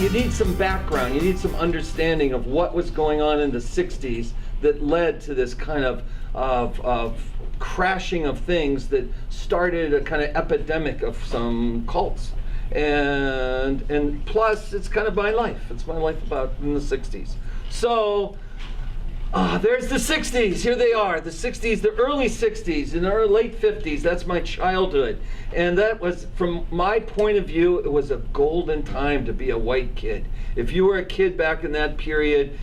you need some background, you need some understanding of what was going on in the 60s that led to this kind of crashing of things that started a kind of epidemic of some cults. And plus, it's kind of my life. It's my life about in the 60s. So, there's the 60s. Here they are, the 60s, the early 60s, and the late 50s. That's my childhood. And that was, from my point of view, it was a golden time to be a white kid. If you were a kid back in that period,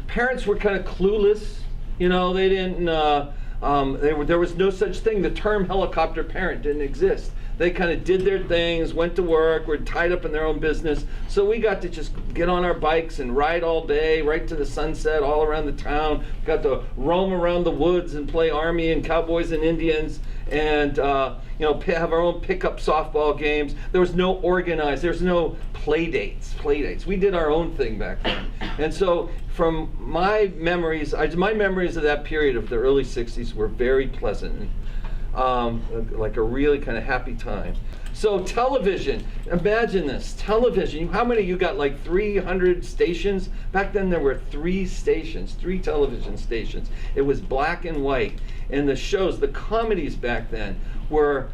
parents were kind of clueless. You know, they didn't, there was no such thing. The term helicopter parent didn't exist. They kind of did their things, went to work, were tied up in their own business. So we got to just get on our bikes and ride all day, right to the sunset, all around the town. Got to roam around the woods and play Army and Cowboys and Indians, and have our own pickup softball games. There was no organized, there was no play dates. We did our own thing back then. And so from my memories of that period of the early 60s were very pleasant. Like a really kind of happy time. So television, imagine this, television. How many of you got like 300 stations? Back then there were 3 television stations. It was black and white. And the shows, the comedies back then were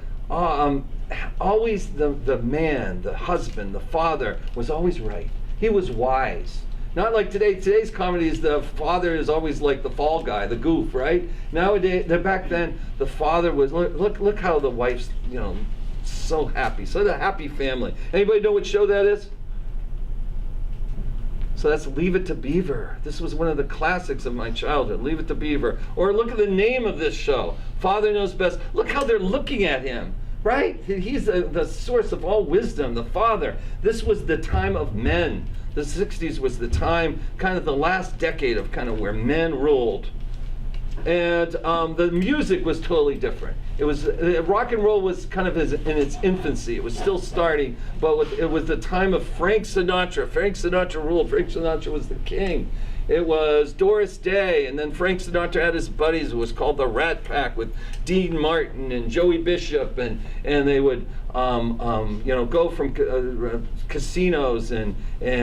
always the man, the husband, the father was always right. He was wise. Not like today. Today's comedies, the father is always like the fall guy, the goof, right? Nowadays, back then, the father was, look how the wife's, so happy. So the happy family. Anybody know what show that is? So that's Leave It to Beaver. This was one of the classics of my childhood, Leave It to Beaver. Or look at the name of this show, Father Knows Best. Look how they're looking at him. Right? He's the source of all wisdom, the father. This was the time of men. The 60s was the time, kind of the last decade of kind of where men ruled. And the music was totally different. It was, rock and roll was kind of in its infancy. It was still starting, but it was the time of Frank Sinatra. Frank Sinatra ruled. Frank Sinatra was the king. It was Doris Day, and then Frank Sinatra had his buddies. It was called the Rat Pack with Dean Martin and Joey Bishop, and they would go from casinos and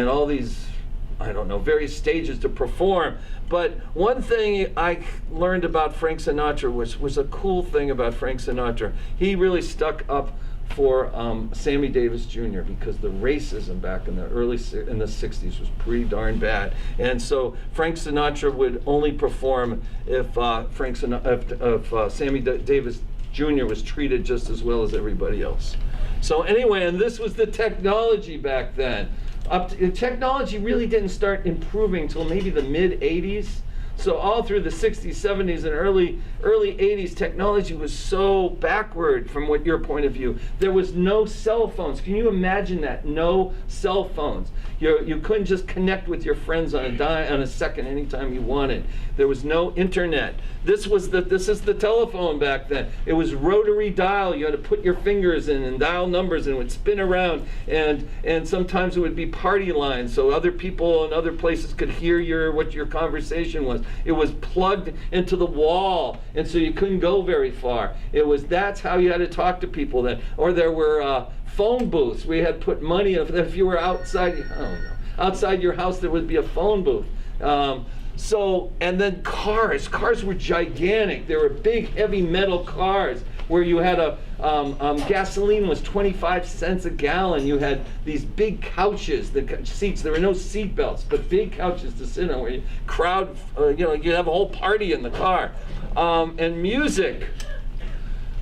all these, I don't know, various stages to perform. But one thing I learned about Frank Sinatra was a cool thing about Frank Sinatra. He really stuck up for Sammy Davis Jr. because the racism back in the in the 60s was pretty darn bad, and so Frank Sinatra would only perform if Sammy Davis Jr. was treated just as well as everybody else. So anyway, and this was the technology back then. Technology really didn't start improving until maybe the mid 80s. So all through the 60s, 70s, and early 80s, technology was so backward from what your point of view. There was no cell phones. Can you imagine that? No cell phones. You couldn't just connect with your friends on a second anytime you wanted. There was no internet. This is the telephone back then. It was rotary dial. You had to put your fingers in and dial numbers, and it would spin around. And sometimes it would be party lines, so other people in other places could hear what your conversation was. It was plugged into the wall, and so you couldn't go very far. That's how you had to talk to people then. Or there were phone booths. We had put money if you were outside. Outside your house, there would be a phone booth. And then cars were gigantic. They were big, heavy metal cars where you had gasoline was 25 cents a gallon. You had these big couches, the seats. There were no seat belts, but big couches to sit on where you you'd have a whole party in the car. And music.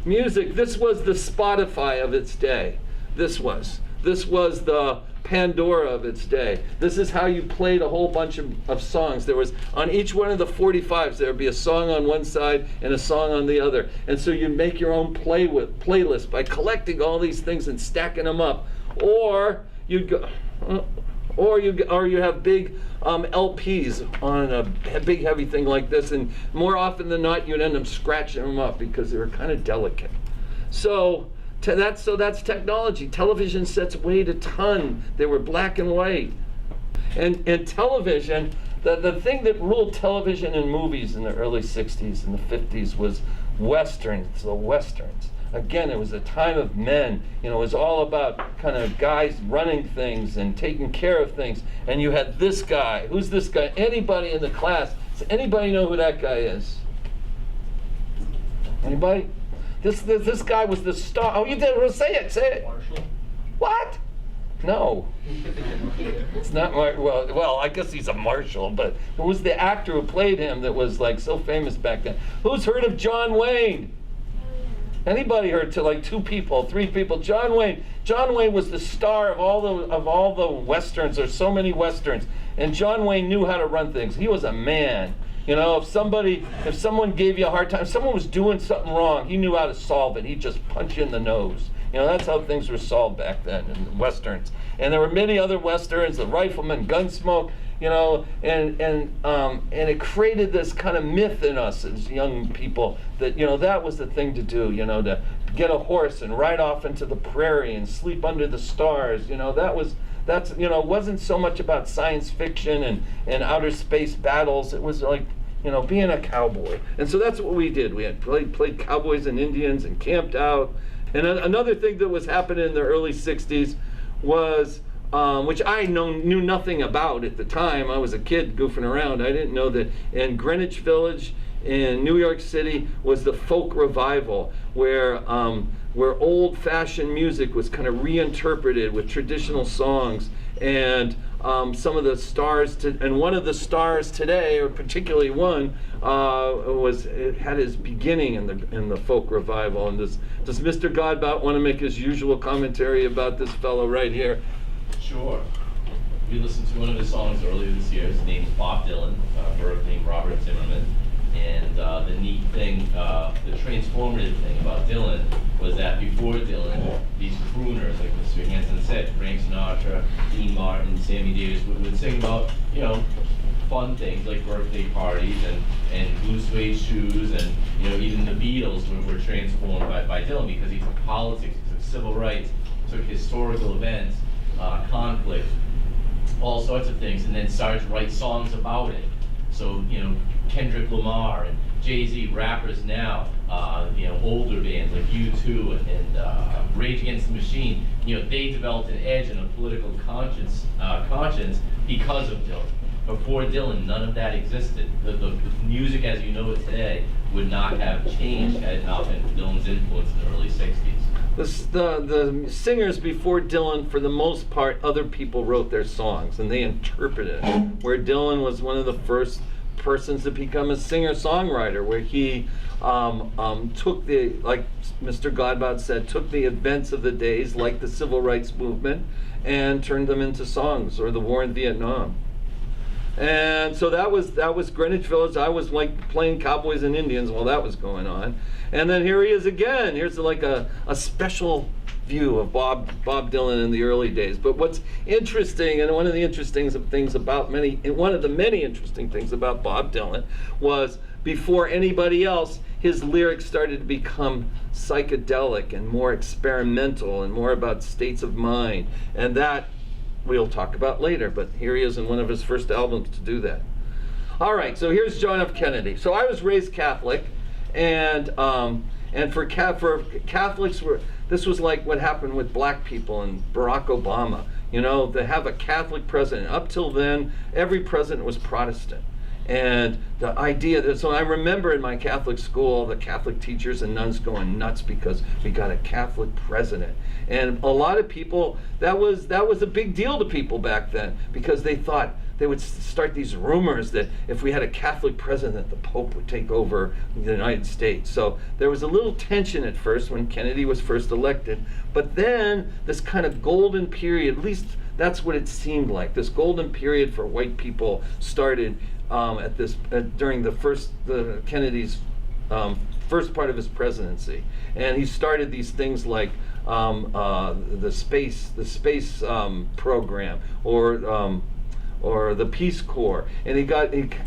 This was the Spotify of its day. This was the Pandora of its day. This is how you played a whole bunch of songs. There was, on each one of the 45s, there would be a song on one side and a song on the other. And so you'd make your own playlist by collecting all these things and stacking them up. Or you have big LPs on a big heavy thing like this, and more often than not you'd end up scratching them up because they were kind of delicate. So that's technology. Television sets weighed a ton. They were black and white. And television, the thing that ruled television and movies in the early 60s and the 50s was Westerns, the Westerns. Again, it was a time of men. You know, it was all about kind of guys running things and taking care of things. And you had this guy. Who's this guy? Anybody in the class? Does anybody know who that guy is? Anybody? This guy was the star. Oh, you did. Well, say it. Say it. Marshall? What? No. It's not well, I guess he's a marshal, but who was the actor who played him that was like so famous back then? Who's heard of John Wayne? Anybody heard? To like 2 people, 3 people. John Wayne. John Wayne was the star of all the westerns. There's so many westerns, and John Wayne knew how to run things. He was a man. You know, if someone gave you a hard time, if someone was doing something wrong, he knew how to solve it. He'd just punch you in the nose. You know, that's how things were solved back then in the westerns. And there were many other westerns, the Rifleman, Gunsmoke. You know, and it created this kind of myth in us as young people that, you know, that was the thing to do, you know, to get a horse and ride off into the prairie and sleep under the stars. You know, that's you know, it wasn't so much about science fiction and outer space battles. It was like, you know, being a cowboy. And so that's what we did. We had played cowboys and Indians and camped out. And another thing that was happening in the early 60s was, which I knew nothing about at the time. I was a kid goofing around. I didn't know that in Greenwich Village in New York City was the folk revival, where old-fashioned music was kind of reinterpreted with traditional songs. And some of the stars, and one of the stars today, or particularly one, it had his beginning in the folk revival. And does Mr. Godbout want to make his usual commentary about this fellow right here? Sure. We listened to one of his songs earlier this year. His name's Bob Dylan, birth name Robert Zimmerman. And the neat thing, the transformative thing about Dylan was that before Dylan, these crooners, like Mr. Hancin said, Frank Sinatra, Dean Martin, Sammy Davis, would sing about, you know, fun things like birthday parties and blue suede shoes, and, you know, even the Beatles were transformed by Dylan, because he took politics, he took civil rights, took historical events, conflict, all sorts of things, and then started to write songs about it. So, you know, Kendrick Lamar and Jay-Z, rappers now, you know, older bands like U2 and Rage Against the Machine, you know, they developed an edge and a political conscience because of Dylan. Before Dylan, none of that existed. The music as you know it today would not have changed had it not been for Dylan's influence in the early 60s. The singers before Dylan, for the most part, other people wrote their songs and they interpreted it. Where Dylan was one of the first persons to become a singer-songwriter, where he took the, like Mr. Godbout said, took the events of the days, like the civil rights movement, and turned them into songs, or the war in Vietnam. And so that was Greenwich Village. I was like playing cowboys and Indians while that was going on. And then here he is again. Here's like a special view of Bob Dylan in the early days. But what's interesting, and one of the many interesting things about Bob Dylan was, before anybody else, his lyrics started to become psychedelic and more experimental and more about states of mind. And that we'll talk about later, but here he is in one of his first albums to do that. All right, so here's John F. Kennedy. So I was raised Catholic, and for Catholics, this was like what happened with black people and Barack Obama. You know, to have a Catholic president. Up till then, every president was Protestant. And the idea that, so I remember in my Catholic school, the Catholic teachers and nuns going nuts because we got a Catholic president. And a lot of people, that was a big deal to people back then, because they thought, they would start these rumors that if we had a Catholic president, the Pope would take over the United States. So there was a little tension at first when Kennedy was first elected. But then this kind of golden period, at least that's what it seemed like, this golden period for white people started during the Kennedy's first part of his presidency. And he started these things like the space program, or the Peace Corps, and he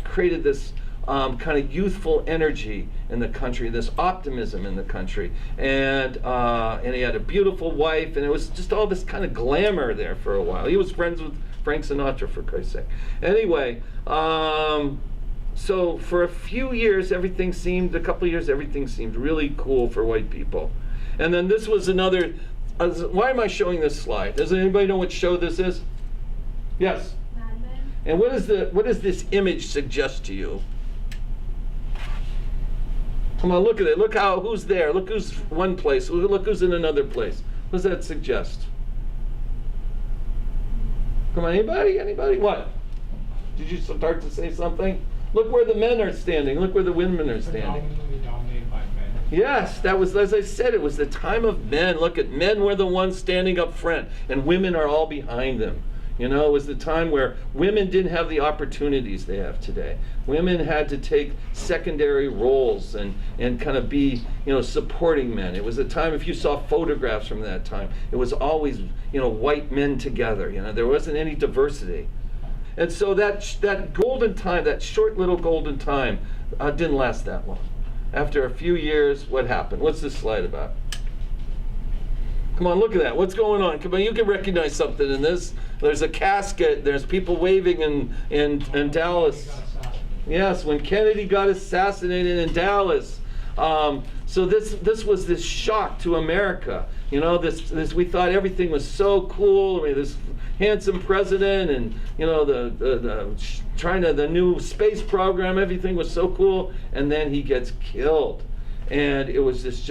created this kind of youthful energy in the country, this optimism in the country, and he had a beautiful wife, and it was just all this kind of glamour there for a while. He was friends with Frank Sinatra, for Christ's sake. Anyway, so for a few years, a couple of years, everything seemed really cool for white people. And then this was another, why am I showing this slide? Does anybody know what show this is? Yes? Mad Men. And what does this image suggest to you? Come on, look at it. Look who's there. Look who's one place. Look who's in another place. What does that suggest? Come on, anybody? Anybody? What? Did you start to say something? Look where the men are standing. Look where the women are standing. Predominantly dominated by men. Yes, that was, as I said, it was the time of men. Look at men were the ones standing up front, and women are all behind them. You know, it was the time where women didn't have the opportunities they have today. Women had to take secondary roles and kind of be, supporting men. It was a time, if you saw photographs from that time, it was always, white men together. There wasn't any diversity. And so that golden time, that short little golden time, didn't last that long. After a few years, what happened? What's this slide about? Come on, look at that. What's going on? Come on, you can recognize something in this. There's a casket. There's people waving in Dallas. Yes, when Kennedy got assassinated in Dallas. So this was this shock to America. This we thought everything was so cool. I mean, this handsome president, and the new space program. Everything was so cool, and then he gets killed. And it was this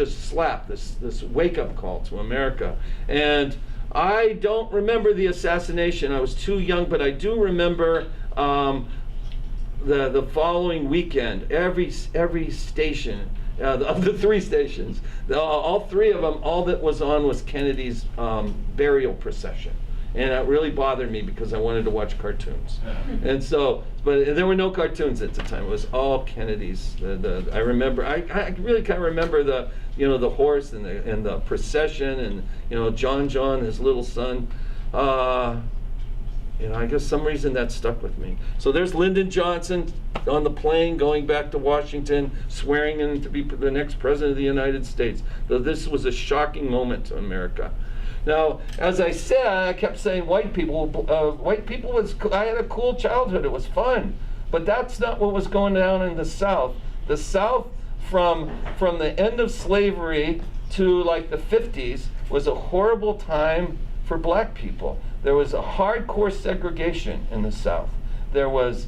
wake-up call to America. And I don't remember the assassination. I was too young, but I do remember the following weekend, every station, of the 3 stations, all 3 of them, all that was on was Kennedy's burial procession. And it really bothered me because I wanted to watch cartoons. And so, but there were no cartoons at the time. It was all Kennedy's. I remember, I really kind of remember the horse and the procession, and John, his little son. I guess some reason that stuck with me. So there's Lyndon Johnson on the plane going back to Washington, swearing in to be the next president of the United States. So this was a shocking moment to America. Now, as I said, I kept saying white people I had a cool childhood, it was fun. But that's not what was going down in the South. The South, from the end of slavery to like the 50s, was a horrible time for black people. There was a hardcore segregation in the South. There was,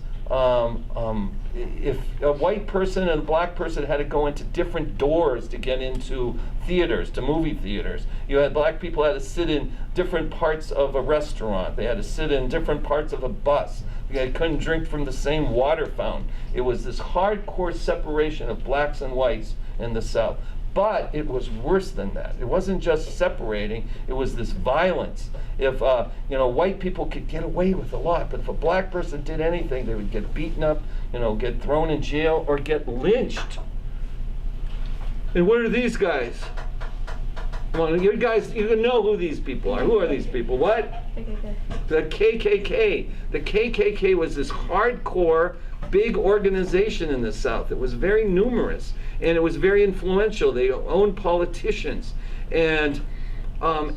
if a white person and a black person had to go into different doors to get into theaters, to movie theaters. You had black people had to sit in different parts of a restaurant. They had to sit in different parts of a bus. They couldn't drink from the same water fountain. It was this hardcore separation of blacks and whites in the South. But it was worse than that. It wasn't just separating, it was this violence. If white people could get away with a lot, but if a black person did anything, they would get beaten up, get thrown in jail, or get lynched. And what are these guys? Come on, you guys, you know who these people are. Who are these people? What? The KKK. The KKK was this hardcore, big organization in the South. It was very numerous, and it was very influential. They owned politicians, and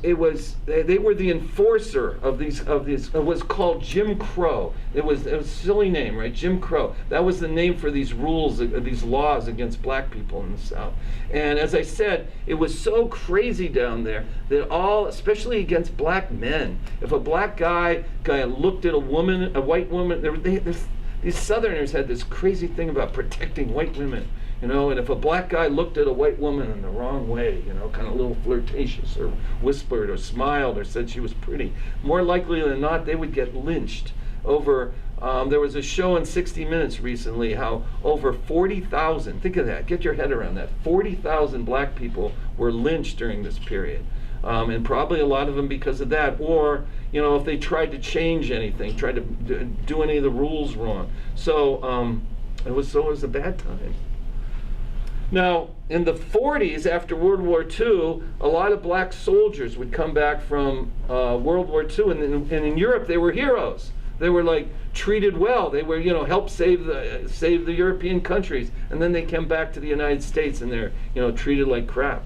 they were the enforcer of these. It was called Jim Crow. It was a silly name, right? Jim Crow. That was the name for these rules, these laws against black people in the South. And as I said, it was so crazy down there that especially against black men, if a black guy looked at a white woman, these Southerners had this crazy thing about protecting white women. And if a black guy looked at a white woman in the wrong way, kind of a little flirtatious, or whispered or smiled or said she was pretty, more likely than not, they would get lynched. There was a show in 60 Minutes recently how over 40,000, think of that, get your head around that, 40,000 black people were lynched during this period. And probably a lot of them because of that, or if they tried to change anything, tried to do any of the rules wrong. So it was a bad time. Now, in the 40s, after World War II, a lot of black soldiers would come back from World War II, and in Europe they were heroes. They were treated well. They were helped save the European countries, and then they came back to the United States and they're treated like crap.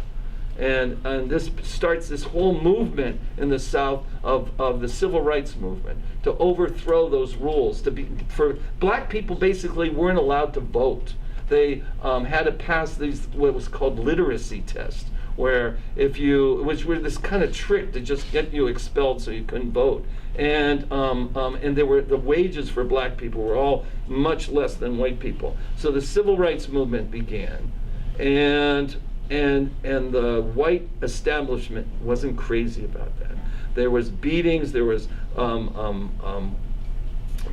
And this starts this whole movement in the South of the civil rights movement to overthrow those rules. For black people basically weren't allowed to vote. They had to pass these what was called literacy tests, where which were this kind of trick to just get you expelled so you couldn't vote. And the wages for black people were all much less than white people. So the civil rights movement began, and the white establishment wasn't crazy about that. There was beatings, there was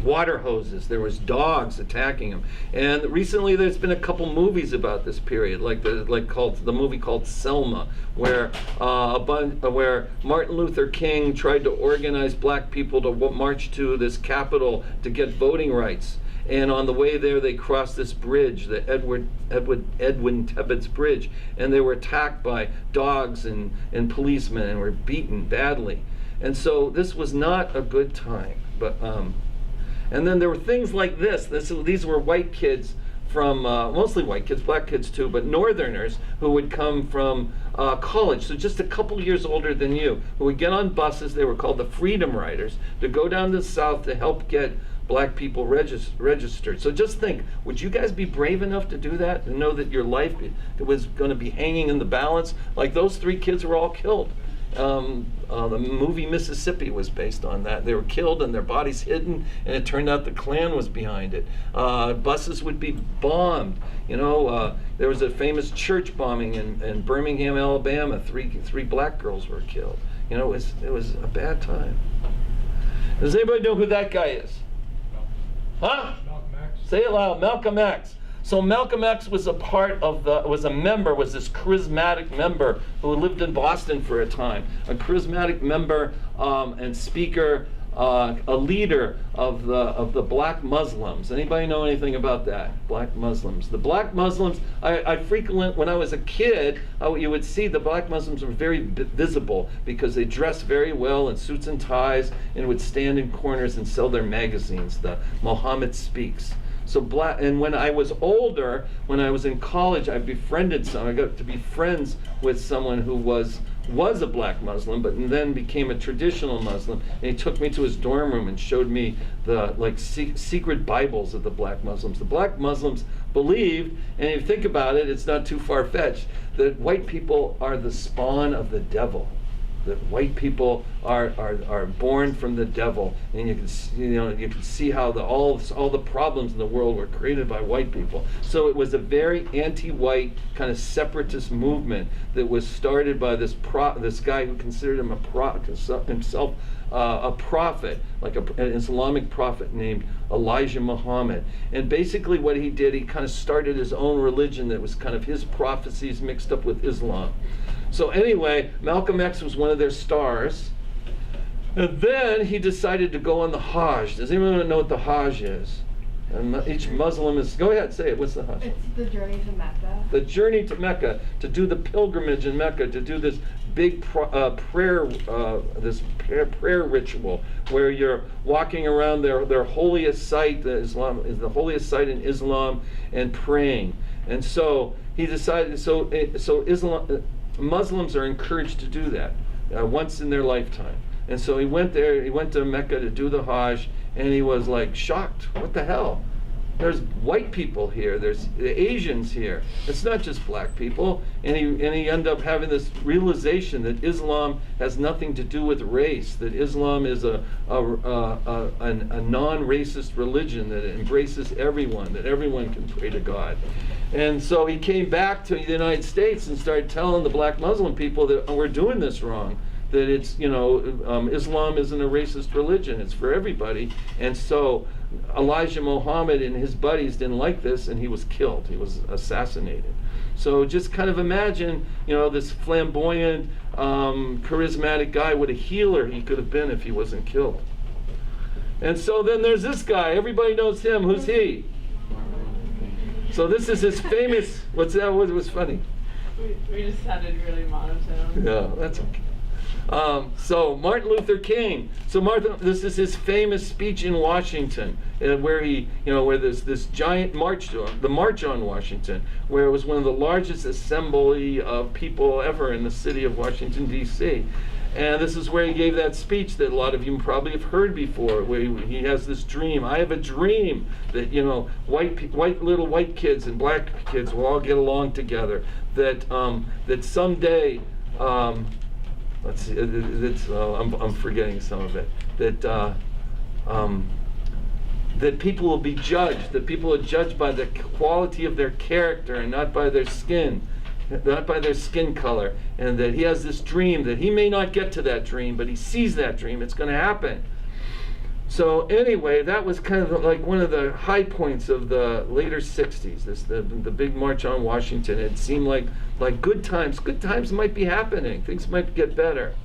water hoses, there was dogs attacking them. And recently there's been a couple movies about this period, like the movie called Selma, where where Martin Luther King tried to organize black people to march to this Capitol to get voting rights. And on the way there, they crossed this bridge, the Edwin Tebbets Bridge, and they were attacked by dogs and policemen and were beaten badly. And so this was not a good time. But and then there were things like this. These were white kids from, mostly white kids, black kids too, but northerners who would come from college, so just a couple years older than you, who would get on buses, they were called the Freedom Riders, to go down to the South to help get black people registered. So just think, would you guys be brave enough to do that, to know that your life was going to be hanging in the balance? Like those 3 kids were all killed. The movie Mississippi was based on that. They were killed and their bodies hidden, and it turned out the Klan was behind it. Buses would be bombed. There was a famous church bombing in Birmingham, Alabama. Three black girls were killed. It was a bad time. Does anybody know who that guy is? Huh? Malcolm X. Say it loud. Malcolm X. So Malcolm X was was this charismatic member who lived in Boston for a time, a charismatic member and speaker, a leader of the black Muslims. Anybody know anything about that? Black Muslims. The black Muslims, I frequently, when I was a kid, you would see the black Muslims were very visible because they dressed very well in suits and ties and would stand in corners and sell their magazines, the Muhammad Speaks. So and when I was older, when I was in college, I befriended someone. I got to be friends with someone who was a black Muslim, but then became a traditional Muslim. And he took me to his dorm room and showed me the secret Bibles of the black Muslims. The black Muslims believed, and if you think about it, it's not too far-fetched, that white people are the spawn of the devil. That white people are born from the devil, and you can see how all the problems in the world were created by white people. So it was a very anti-white kind of separatist movement that was started by this guy who considered himself a prophet, like an Islamic prophet named Elijah Muhammad. And basically what he did, he kind of started his own religion that was kind of his prophecies mixed up with Islam. So anyway, Malcolm X was one of their stars. And then he decided to go on the Hajj. Does anyone know what the Hajj is? And each Muslim is, go ahead, say it. What's the Hajj? It's the journey to Mecca. The journey to Mecca, to do the pilgrimage in Mecca, to do this big prayer ritual where you're walking around their holiest site. Islam is the holiest site in Islam, and praying. And so he decided. So Muslims are encouraged to do that once in their lifetime. And so he went there, he went to Mecca to do the Hajj, and he was like shocked. What the hell? There's white people here, there's Asians here. It's not just black people. And he ended up having this realization that Islam has nothing to do with race, that Islam is a non-racist religion that embraces everyone, that everyone can pray to God. And so he came back to the United States and started telling the black Muslim people that we're doing this wrong, that it's, Islam isn't a racist religion, it's for everybody. And so Elijah Muhammad and his buddies didn't like this, and he was killed. He was assassinated. So just kind of imagine, this flamboyant, charismatic guy, what a healer he could have been if he wasn't killed. And so then there's this guy. Everybody knows him. Who's he? So this is his famous, what's that? What was funny? We just sounded really monotone. Yeah, that's okay. So Martin Luther King. So this is his famous speech in Washington, where where there's this giant march, the March on Washington, where it was one of the largest assembly of people ever in the city of Washington, D.C. And this is where he gave that speech that a lot of you probably have heard before, where he has this dream. I have a dream that little white kids and black kids will all get along together. That someday, let's see, I'm forgetting some of it. That people will be judged. That people are judged by the quality of their character and not by their skin. Not by their skin color, and that he has this dream that he may not get to that dream, but he sees that dream. It's going to happen. So anyway, that was kind of like one of the high points of the later 60s, the big march on Washington. It seemed like good times might be happening. Things might get better.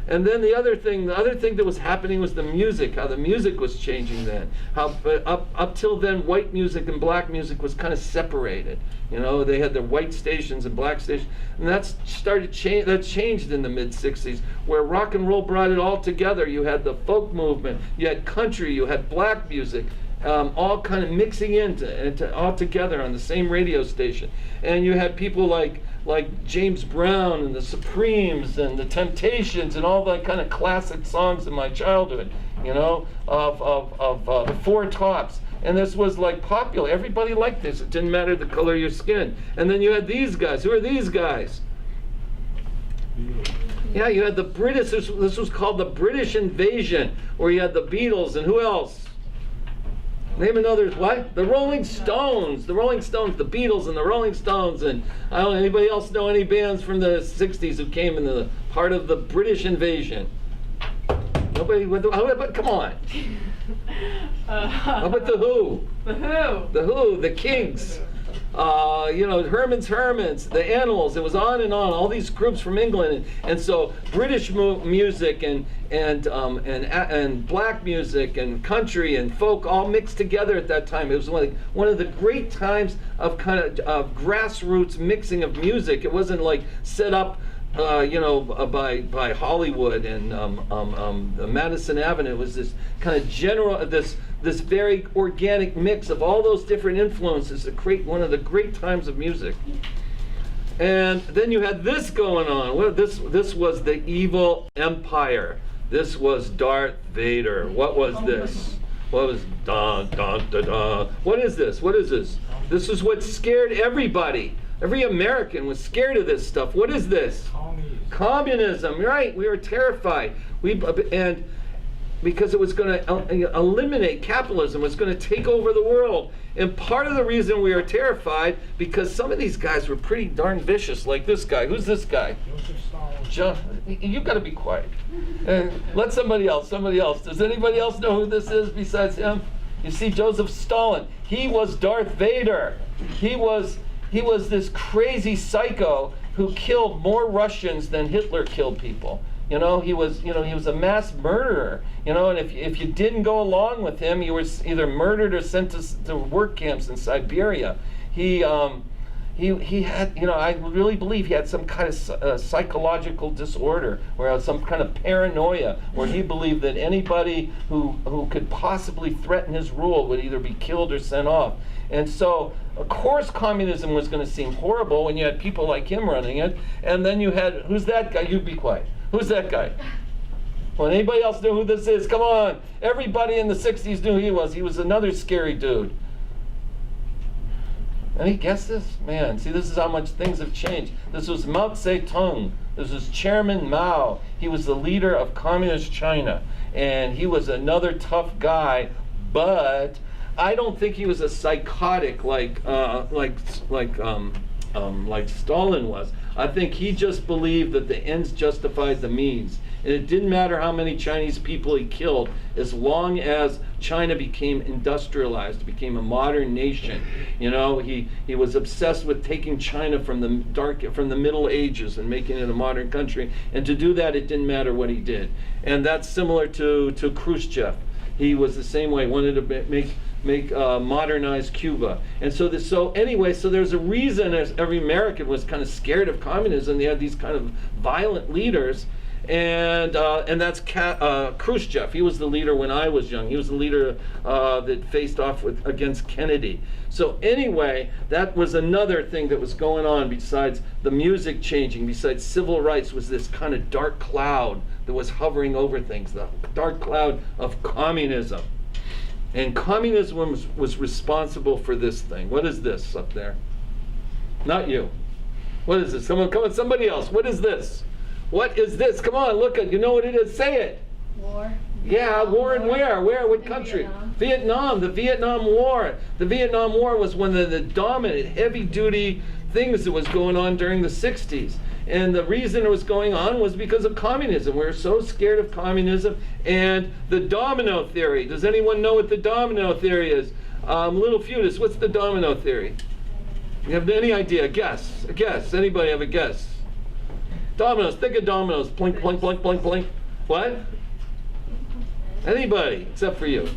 And then the other thing that was happening was the music, how the music was changing then. How up till then, white music and black music was kind of separated. They had their white stations and black stations, and that changed in the mid-60s, where rock and roll brought it all together. You had the folk movement, you had country, you had black music, all kind of mixing into all together on the same radio station. And you had people like James Brown and the Supremes and the Temptations and all that kind of classic songs in my childhood, of the Four Tops. And this was like popular. Everybody liked this. It didn't matter the color of your skin. And then you had these guys. Who are these guys? Yeah, you had the British. This was called the British Invasion, where you had the Beatles and who else? Name another, what? The Rolling Stones. The Rolling Stones, the Beatles and the Rolling Stones. And I don't know, anybody else know any bands from the 60s who came in the part of the British Invasion? Nobody? Come on. How about the Who? The Who. The Who, the Kinks. Herman's Hermits, the Animals. It was on and on. All these groups from England, and so British music and black music and country and folk all mixed together at that time. It was one of the great times of kind of grassroots mixing of music. It wasn't like set up by Hollywood and Madison Avenue. It was this kind of general, this very organic mix of all those different influences to create one of the great times of music. And then you had this going on. Well, this was the evil empire. This was Darth Vader. What was this? What was dun dun dun dun? What is this? What is this? This is what scared everybody. Every American was scared of this stuff. What is this? Communism, right? We were terrified. And because it was going to eliminate capitalism, it was going to take over the world. And part of the reason we were terrified, because some of these guys were pretty darn vicious, like this guy. Who's this guy? You've got to be quiet. Let somebody else. Does anybody else know who this is besides him? You see, Joseph Stalin. He was Darth Vader. He was this crazy psycho who killed more Russians than Hitler killed people. He was a mass murderer. And if you didn't go along with him, you were either murdered or sent to work camps in Siberia. He had, I really believe he had some kind of psychological disorder, or some kind of paranoia, where he believed that anybody who could possibly threaten his rule would either be killed or sent off. And so, of course, communism was going to seem horrible when you had people like him running it. And then you had, who's that guy? You be quiet. Who's that guy? Well, anybody else know who this is? Come on. Everybody in the 60s knew who he was. He was another scary dude. Any guesses? Man, see, this is how much things have changed. This was Mao Zedong. This was Chairman Mao. He was the leader of Communist China. And he was another tough guy, but I don't think he was a psychotic like Stalin was. I think he just believed that the ends justified the means. And it didn't matter how many Chinese people he killed, as long as China became industrialized, became a modern nation. He was obsessed with taking China from the Middle Ages and making it a modern country. And to do that, it didn't matter what he did. And that's similar to Khrushchev. He was the same way. Wanted to modernize Cuba. And so there's a reason as every American was kind of scared of communism. They had these kind of violent leaders. and that's Khrushchev. He was the leader when I was young. He was the leader that faced off against Kennedy. So anyway, that was another thing that was going on besides the music changing, besides civil rights, was this kind of dark cloud that was hovering over things, the dark cloud of communism. And communism was responsible for this thing. What is this up there? Not you. What is this? Come on, somebody else. What is this? What is this? Come on, look at. You know what it is? Say it. War. Yeah, war and where? Where? What country? Vietnam. The Vietnam War. The Vietnam War was one of the dominant, heavy-duty things that was going on during the 60s. And the reason it was going on was because of communism. We were so scared of communism. And the domino theory. Does anyone know what the domino theory is? Little Feudus, what's the domino theory? You have any idea? Guess. A guess. Anybody have a guess? Dominoes. Think of dominoes. Blink, blink, blink, blink, blink. What? Anybody, except for you.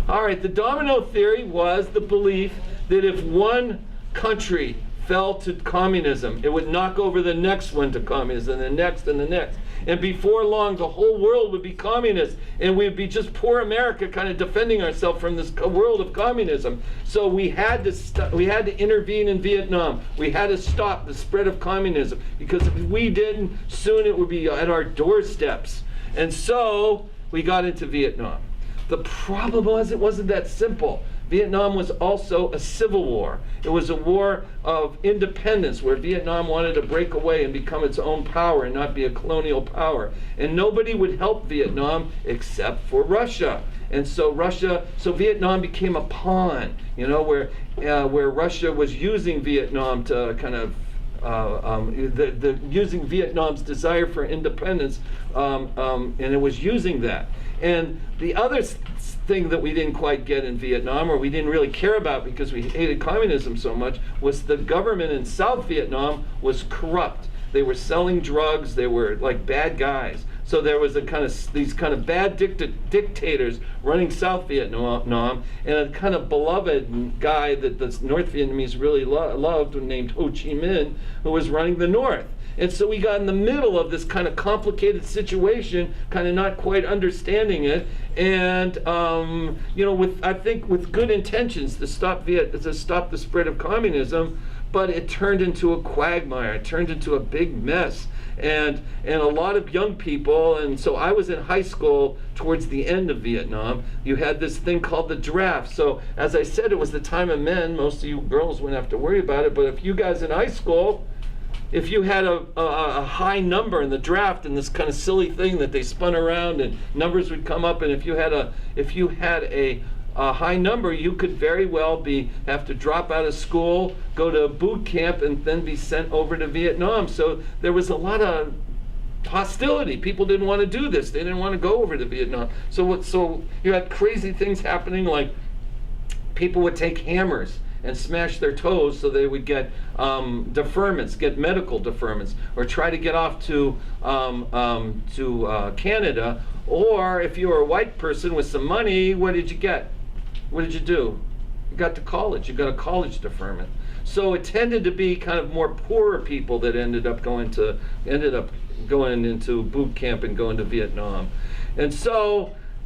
All right, the domino theory was the belief that if one country fell to communism, it would knock over the next one to communism, and the next and the next. And before long, the whole world would be communist, and we'd be just poor America kind of defending ourselves from this world of communism. So we had to intervene in Vietnam. We had to stop the spread of communism, because if we didn't, soon it would be at our doorsteps. And so we got into Vietnam. The problem was it wasn't that simple. Vietnam was also a civil war. It was a war of independence where Vietnam wanted to break away and become its own power and not be a colonial power. And nobody would help Vietnam except for Russia. And so Vietnam became a pawn, you know, where Russia was using Vietnam to kind of using Vietnam's desire for independence, and it was using that. And the other thing that we didn't quite get in Vietnam, or we didn't really care about because we hated communism so much, was the government in South Vietnam was corrupt. They were selling drugs. They were like bad guys. So there was these kind of bad dictators running South Vietnam, and a kind of beloved guy that the North Vietnamese really loved, named Ho Chi Minh, who was running the North. And so we got in the middle of this kind of complicated situation, kind of not quite understanding it, and you know, I think with good intentions to stop the spread of communism, but it turned into a quagmire. It turned into a big mess, and a lot of young people. And so I was in high school towards the end of Vietnam. You had this thing called the draft. So as I said, it was the time of men. Most of you girls wouldn't have to worry about it, but if you guys in high school, if you had a high number in the draft, and this kind of silly thing that they spun around and numbers would come up, and if you had a high number, you could very well have to drop out of school, go to boot camp, and then be sent over to Vietnam. So there was a lot of hostility. People didn't want to do this. They didn't want to go over to Vietnam. So you had crazy things happening, like people would take hammers and smash their toes so they would get deferments, get medical deferments, or try to get off to Canada. Or if you were a white person with some money, what did you get? What did you do? You got to college. You got a college deferment. So it tended to be kind of more poorer people that ended up going into boot camp and going to Vietnam.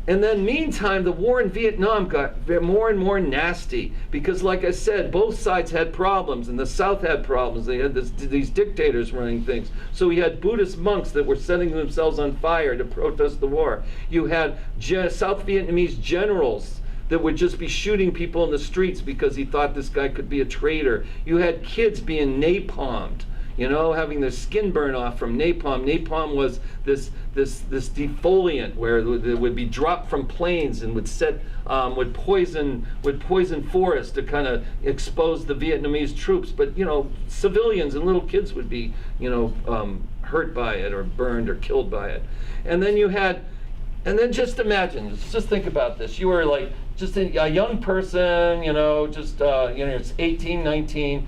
And then meantime, the war in Vietnam got more and more nasty because, like I said, both sides had problems, and the South had problems. They had these dictators running things. So we had Buddhist monks that were setting themselves on fire to protest the war. You had South Vietnamese generals that would just be shooting people in the streets because he thought this guy could be a traitor. You had kids being napalmed, you know, having their skin burn off from napalm. Napalm was this defoliant where it would be dropped from planes and would poison forests to kind of expose the Vietnamese troops. But you know, civilians and little kids would be, you know, hurt by it or burned or killed by it. And then just imagine, just think about this. You were like just a young person, you know, just it's 18, 19.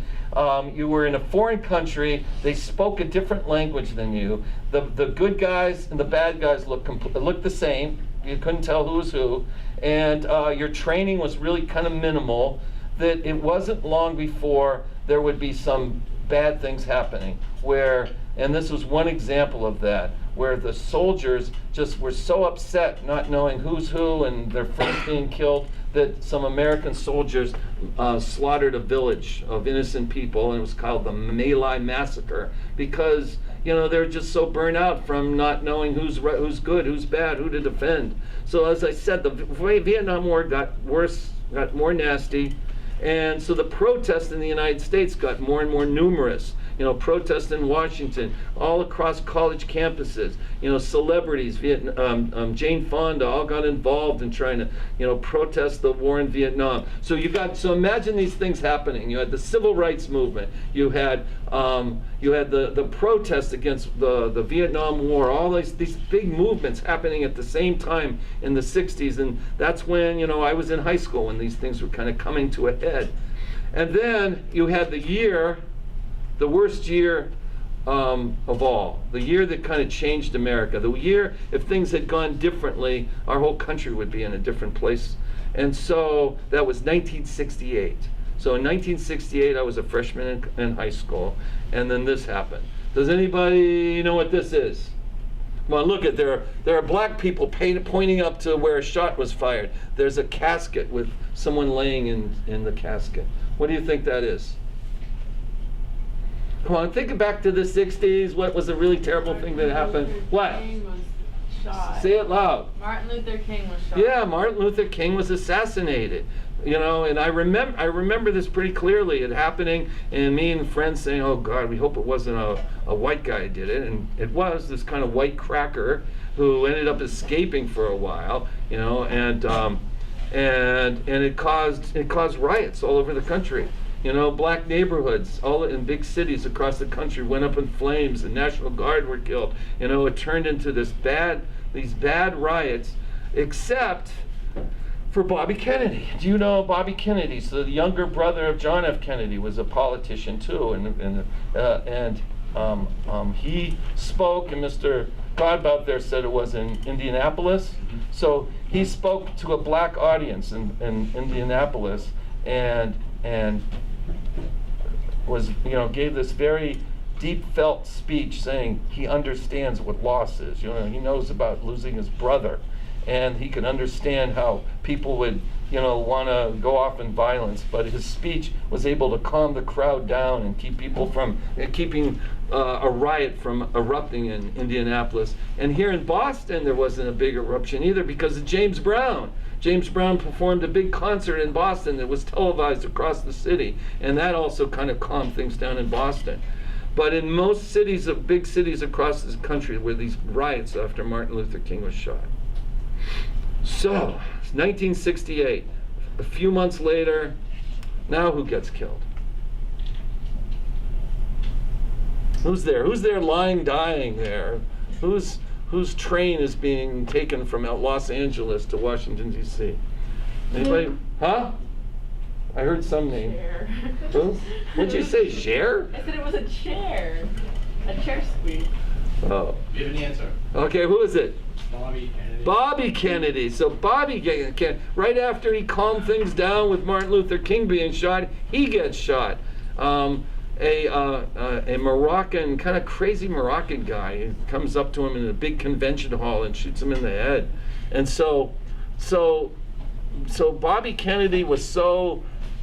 You were in a foreign country. They spoke a different language than you. The good guys and the bad guys looked the same. You couldn't tell who was who. And your training was really kind of minimal. That it wasn't long before there would be some bad things happening, and this was one example of that, where the soldiers just were so upset not knowing who's who and their friends being killed, that some American soldiers slaughtered a village of innocent people, and it was called the My Lai Massacre, because they're just so burnt out from not knowing who's good, who's bad, who to defend. So as I said, the Vietnam War got worse, got more nasty, and so the protests in the United States got more and more numerous. Protests in Washington, all across college campuses. Celebrities, Jane Fonda, all got involved in trying to, protest the war in Vietnam. So imagine these things happening. You had the civil rights movement. You had the protests against the Vietnam War. All these big movements happening at the same time in the '60s, and that's when I was in high school when these things were kind of coming to a head. And then you had the worst year of all, the year that kind of changed America, the year, if things had gone differently, our whole country would be in a different place. And so that was 1968. So in 1968, I was a freshman in high school, and then this happened. Does anybody know what this is? Come on, look at there are black people pointing up to where a shot was fired. There's a casket with someone laying in the casket. What do you think that is? Come on, think back to the '60s. What was a really terrible thing that happened? What? King was shot. Say it loud. Martin Luther King was shot. Yeah, Martin Luther King was assassinated. And I remember this pretty clearly. It happening, and me and friends saying, "Oh God, we hope it wasn't a white guy who did it." And it was this kind of white cracker who ended up escaping for a while. And it caused riots all over the country. Black neighborhoods, all in big cities across the country, went up in flames. The National Guard were killed. It turned into these bad riots, except for Bobby Kennedy. Do you know Bobby Kennedy? So the younger brother of John F. Kennedy was a politician too, and he spoke, and Mr. Godbout there said it was in Indianapolis. So he spoke to a black audience in Indianapolis, and was gave this very deep felt speech saying he understands what loss is. He knows about losing his brother, and he can understand how people would want to go off in violence, but his speech was able to calm the crowd down and keep people from keeping a riot from erupting in Indianapolis. And here in Boston there wasn't a big eruption either because of James Brown. James Brown performed a big concert in Boston that was televised across the city, and that also kind of calmed things down in Boston. But in most cities, big cities across this country, were these riots after Martin Luther King was shot. So, it's 1968. A few months later, now who gets killed? Who's there? Who's there lying, dying there? Whose train is being taken from Los Angeles to Washington, D.C.? Anybody? Huh? I heard some name. Chair. Who? What'd you say, Cher? I said it was a chair. A chair squeak. Oh. You have an answer. Okay, who is it? Bobby Kennedy. Bobby Kennedy. So Bobby Kennedy, right after he calmed things down with Martin Luther King being shot, he gets shot. A Moroccan, kind of crazy Moroccan guy comes up to him in a big convention hall and shoots him in the head. And so Bobby Kennedy was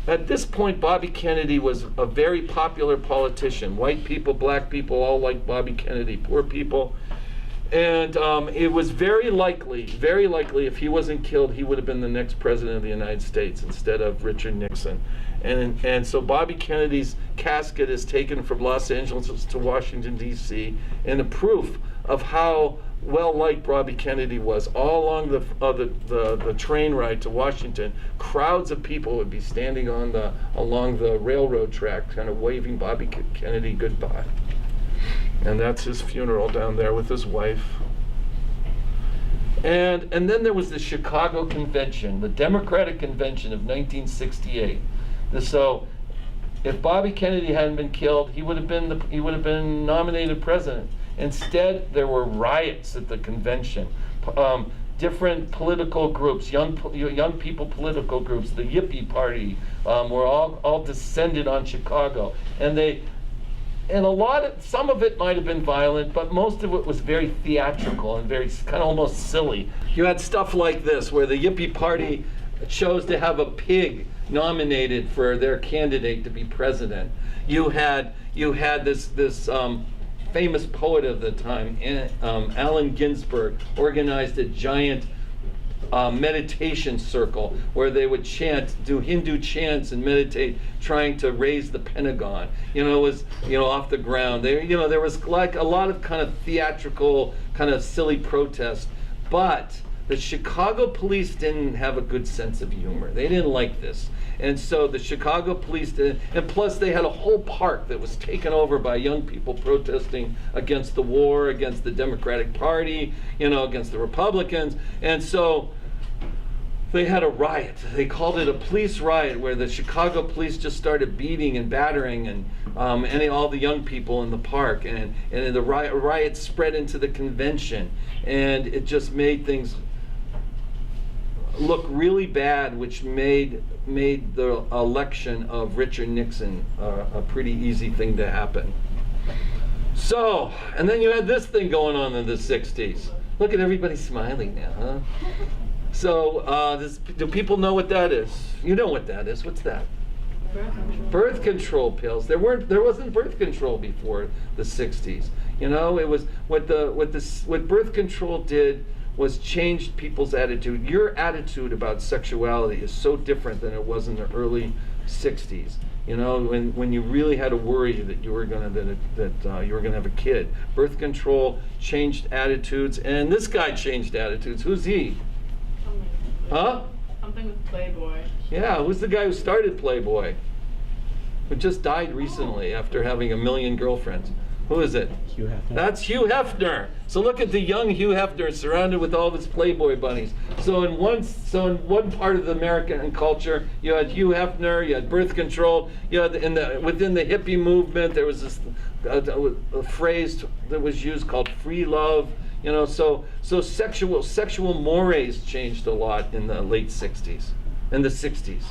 at this point, Bobby Kennedy was a very popular politician. White people, black people, all liked Bobby Kennedy, poor people. And it was very likely, if he wasn't killed, he would have been the next president of the United States instead of Richard Nixon. And so Bobby Kennedy's casket is taken from Los Angeles to Washington, D.C., and a proof of how well-liked Bobby Kennedy was. All along the train ride to Washington, crowds of people would be standing along the railroad track, kind of waving Bobby Kennedy goodbye. And that's his funeral down there with his wife. And then there was the Chicago Convention, the Democratic Convention of 1968. So if Bobby Kennedy hadn't been killed, he would have been nominated president. Instead, there were riots at the convention. Different political groups, young people political groups, the Yippie Party, were all descended on Chicago, and some of it might have been violent, but most of it was very theatrical and very kind of almost silly. You had stuff like this, where the Yippie Party chose to have a pig nominated for their candidate to be president. You had this famous poet of the time, Allen Ginsberg, organized a giant meditation circle where they would do Hindu chants and meditate, trying to raise the Pentagon. It was off the ground. There was like a lot of kind of theatrical, kind of silly protest, but the Chicago police didn't have a good sense of humor. They didn't like this. And so the Chicago police did, and plus they had a whole park that was taken over by young people protesting against the war, against the Democratic Party, against the Republicans. And so they had a riot. They called it a police riot, where the Chicago police just started beating and battering and all the young people in the park. And the riot spread into the convention. And it just made things look really bad, which made the election of Richard Nixon a pretty easy thing to happen. So, and then you had this thing going on in the 60s. Look at everybody smiling now, huh? So, do people know what that is? You know what that is. What's that? Birth control pills. There wasn't birth control before the 60s. It was what birth control did was changed people's attitude. Your attitude about sexuality is so different than it was in the early 60s. When you really had to worry that you were gonna have a kid. Birth control changed attitudes, and this guy changed attitudes. Who's he? Huh? Something with Playboy. Yeah, who's the guy who started Playboy? Who just died recently after having 1 million girlfriends. Who is it? Hugh Hefner. That's Hugh Hefner. So look at the young Hugh Hefner surrounded with all of his Playboy bunnies. So in one part of the American culture, you had Hugh Hefner, you had birth control, you had within the hippie movement there was this a phrase that was used called free love. So sexual mores changed a lot in the late 60s, in the 60s.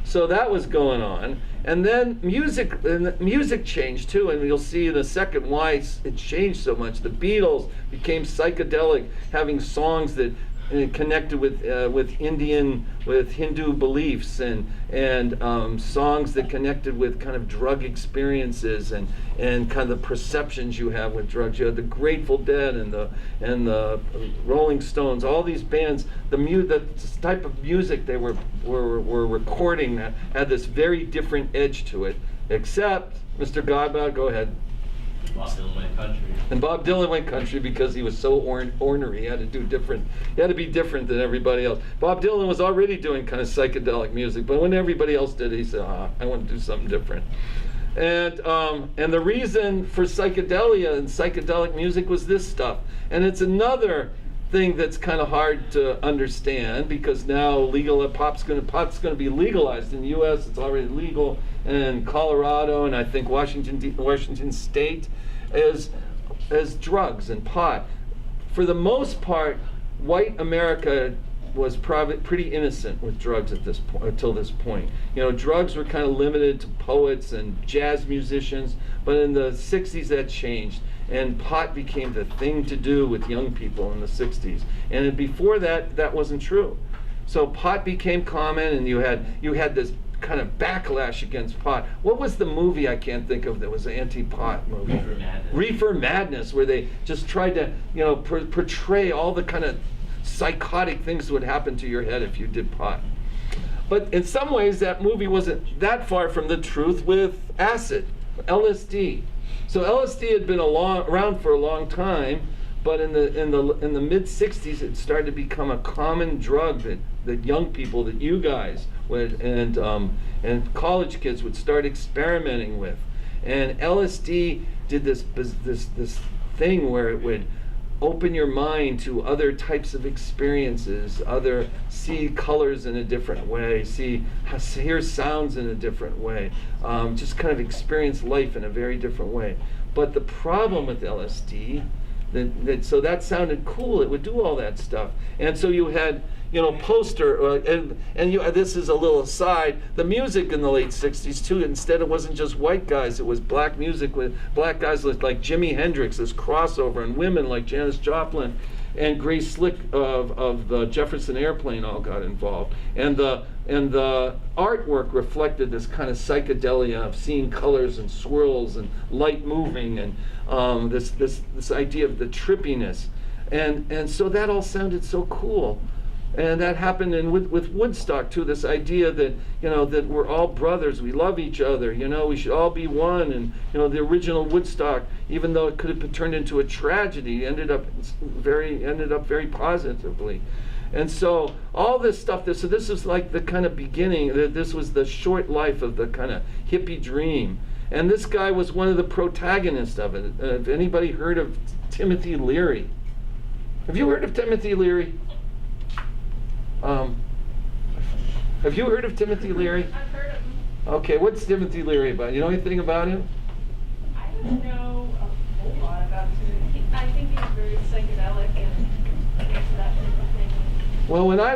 So that was going on, and then music changed too, and you'll see in a second why it changed so much. The Beatles became psychedelic, having songs that connected with Hindu beliefs, and songs that connected with kind of drug experiences and kind of the perceptions you have with drugs. You had the Grateful Dead and the Rolling Stones. All these bands, the type of music they were recording that had this very different edge to it. Except, Mr. Godbout, go ahead. Bob Dylan went country. And Bob Dylan went country because he was so ornery. He had to do different. He had to be different than everybody else. Bob Dylan was already doing kind of psychedelic music, but when everybody else did it, he said, I want to do something different. And the reason for psychedelia and psychedelic music was this stuff. And it's another thing that's kind of hard to understand, because now pot's going to be legalized in the U.S. It's already legal in Colorado, and I think Washington State as drugs and pot. For the most part, white America was probably pretty innocent with drugs at this point, until this point. Drugs were kind of limited to poets and jazz musicians, but in the 60s that changed, and pot became the thing to do with young people in the 60s. And before that, that wasn't true. So pot became common, and you had this kind of backlash against pot. What was the movie I can't think of that was an anti-pot movie? Reefer Madness. Reefer Madness, where they just tried to, portray all the kind of psychotic things that would happen to your head if you did pot. But in some ways, that movie wasn't that far from the truth with acid, LSD. So LSD had been around for a long time, but in the mid 60s, it started to become a common drug that young people, that you guys would, and college kids would start experimenting with. And LSD did this thing where it would open your mind to other types of experiences, see colors in a different way, hear sounds in a different way, just kind of experience life in a very different way. But the problem with LSD So that sounded cool. It would do all that stuff. And so you had, poster, this is a little aside, the music in the late 60s too, instead it wasn't just white guys, it was black music with black guys like Jimi Hendrix, this crossover, and women like Janis Joplin and Grace Slick of the Jefferson Airplane all got involved. And the artwork reflected this kind of psychedelia of seeing colors and swirls and light moving, and this idea of the trippiness. And so that all sounded so cool. And that happened with Woodstock too, this idea that, that we're all brothers, we love each other, we should all be one. And, the original Woodstock, even though it could have been turned into a tragedy, ended up very positively. And so all this stuff, so this is like the kind of beginning, this was the short life of the kind of hippie dream. And this guy was one of the protagonists of it. Have anybody heard of Timothy Leary? Have you heard of Timothy Leary? Have you heard of Timothy Leary? I've heard of him. Okay, what's Timothy Leary about? You know anything about him? I don't know a whole lot about him. I think he's very psychedelic and into that type of thing. Well, when I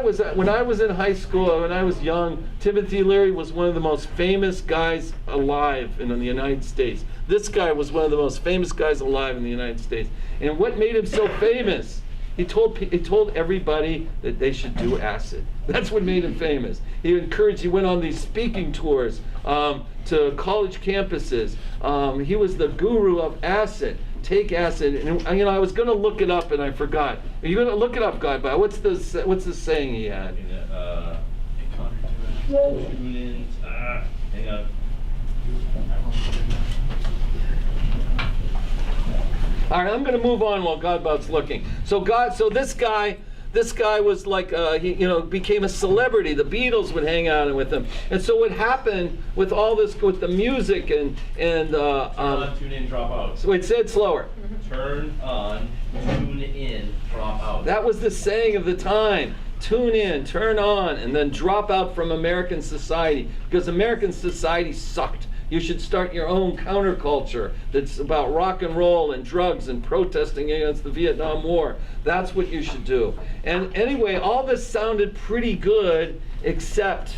was in high school, when I was young, Timothy Leary was one of the most famous guys alive in the United States. This guy was one of the most famous guys alive in the United States. And what made him so famous? He told everybody that they should do acid. That's what made him famous. He went on these speaking tours to college campuses. He was the guru of acid. Take acid. And I was going to look it up and I forgot. Are you going to look it up, Guy? What's the saying he had? Tune in. Hang on. All right, I'm going to move on while Godbout's looking. So this guy was like he became a celebrity. The Beatles would hang out with him, and so what happened with all this, with the music and Turn on, tune in, drop out. So say it slower. Turn on, tune in, drop out. That was the saying of the time. Tune in, turn on, and then drop out from American society, because American society sucked. You should start your own counterculture that's about rock and roll and drugs and protesting against the Vietnam War. That's what you should do. And anyway, all this sounded pretty good, except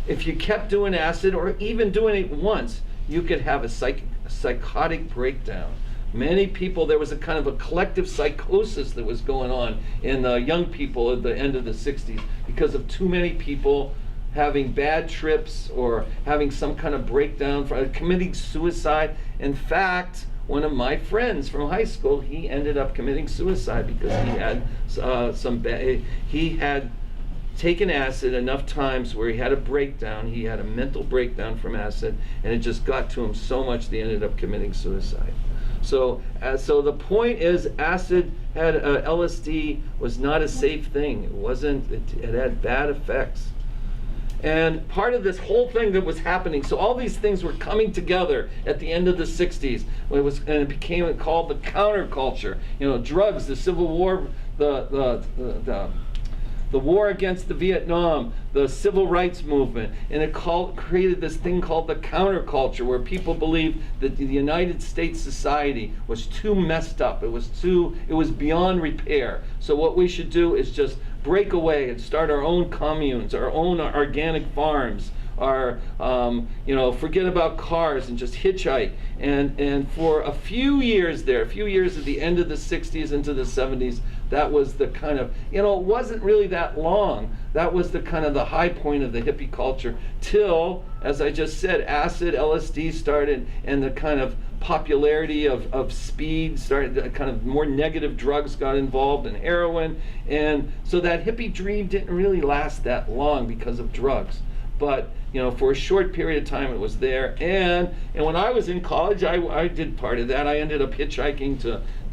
if you kept doing acid or even doing it once, you could have a psychotic breakdown. Many people, there was a kind of a collective psychosis that was going on in young people at the end of the 60s because of too many people having bad trips or having some kind of breakdown, committing suicide. In fact, one of my friends from high school, he ended up committing suicide because he had taken acid enough times where he had a breakdown. He had a mental breakdown from acid, and it just got to him so much that he ended up committing suicide. So the point is, acid LSD was not a safe thing. It wasn't. It had bad effects. And part of this whole thing that was happening, so all these things were coming together at the end of the 60s, and it became called the counterculture. Drugs, the Civil War, the war against the Vietnam, the civil rights movement, and it created this thing called the counterculture, where people believed that the United States society was too messed up. It was beyond repair. So what we should do is just break away and start our own communes, our own organic farms, forget about cars and just hitchhike. And for a few years at the end of the 60s into the 70s, that was the kind of, it wasn't really that long. That was the kind of the high point of the hippie culture till, as I just said, acid, LSD started, and the kind of popularity of speed started, the kind of more negative drugs got involved, and heroin. And so that hippie dream didn't really last that long because of drugs. But for a short period of time it was there. And when I was in college, I did part of that. I ended up hitchhiking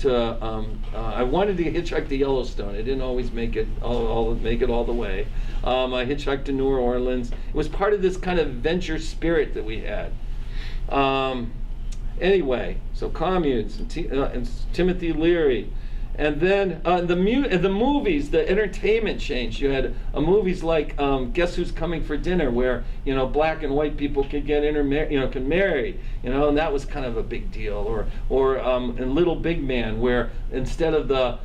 I wanted to hitchhike to Yellowstone. I didn't always make it all the way. I hitchhiked to New Orleans. It was part of this kind of adventure spirit that we had. Anyway, so communes and Timothy Leary. And then the movies, the entertainment changed. You had movies like Guess Who's Coming for Dinner, where black and white people could get can marry, and that was kind of a big deal. Or in Little Big Man, where instead of the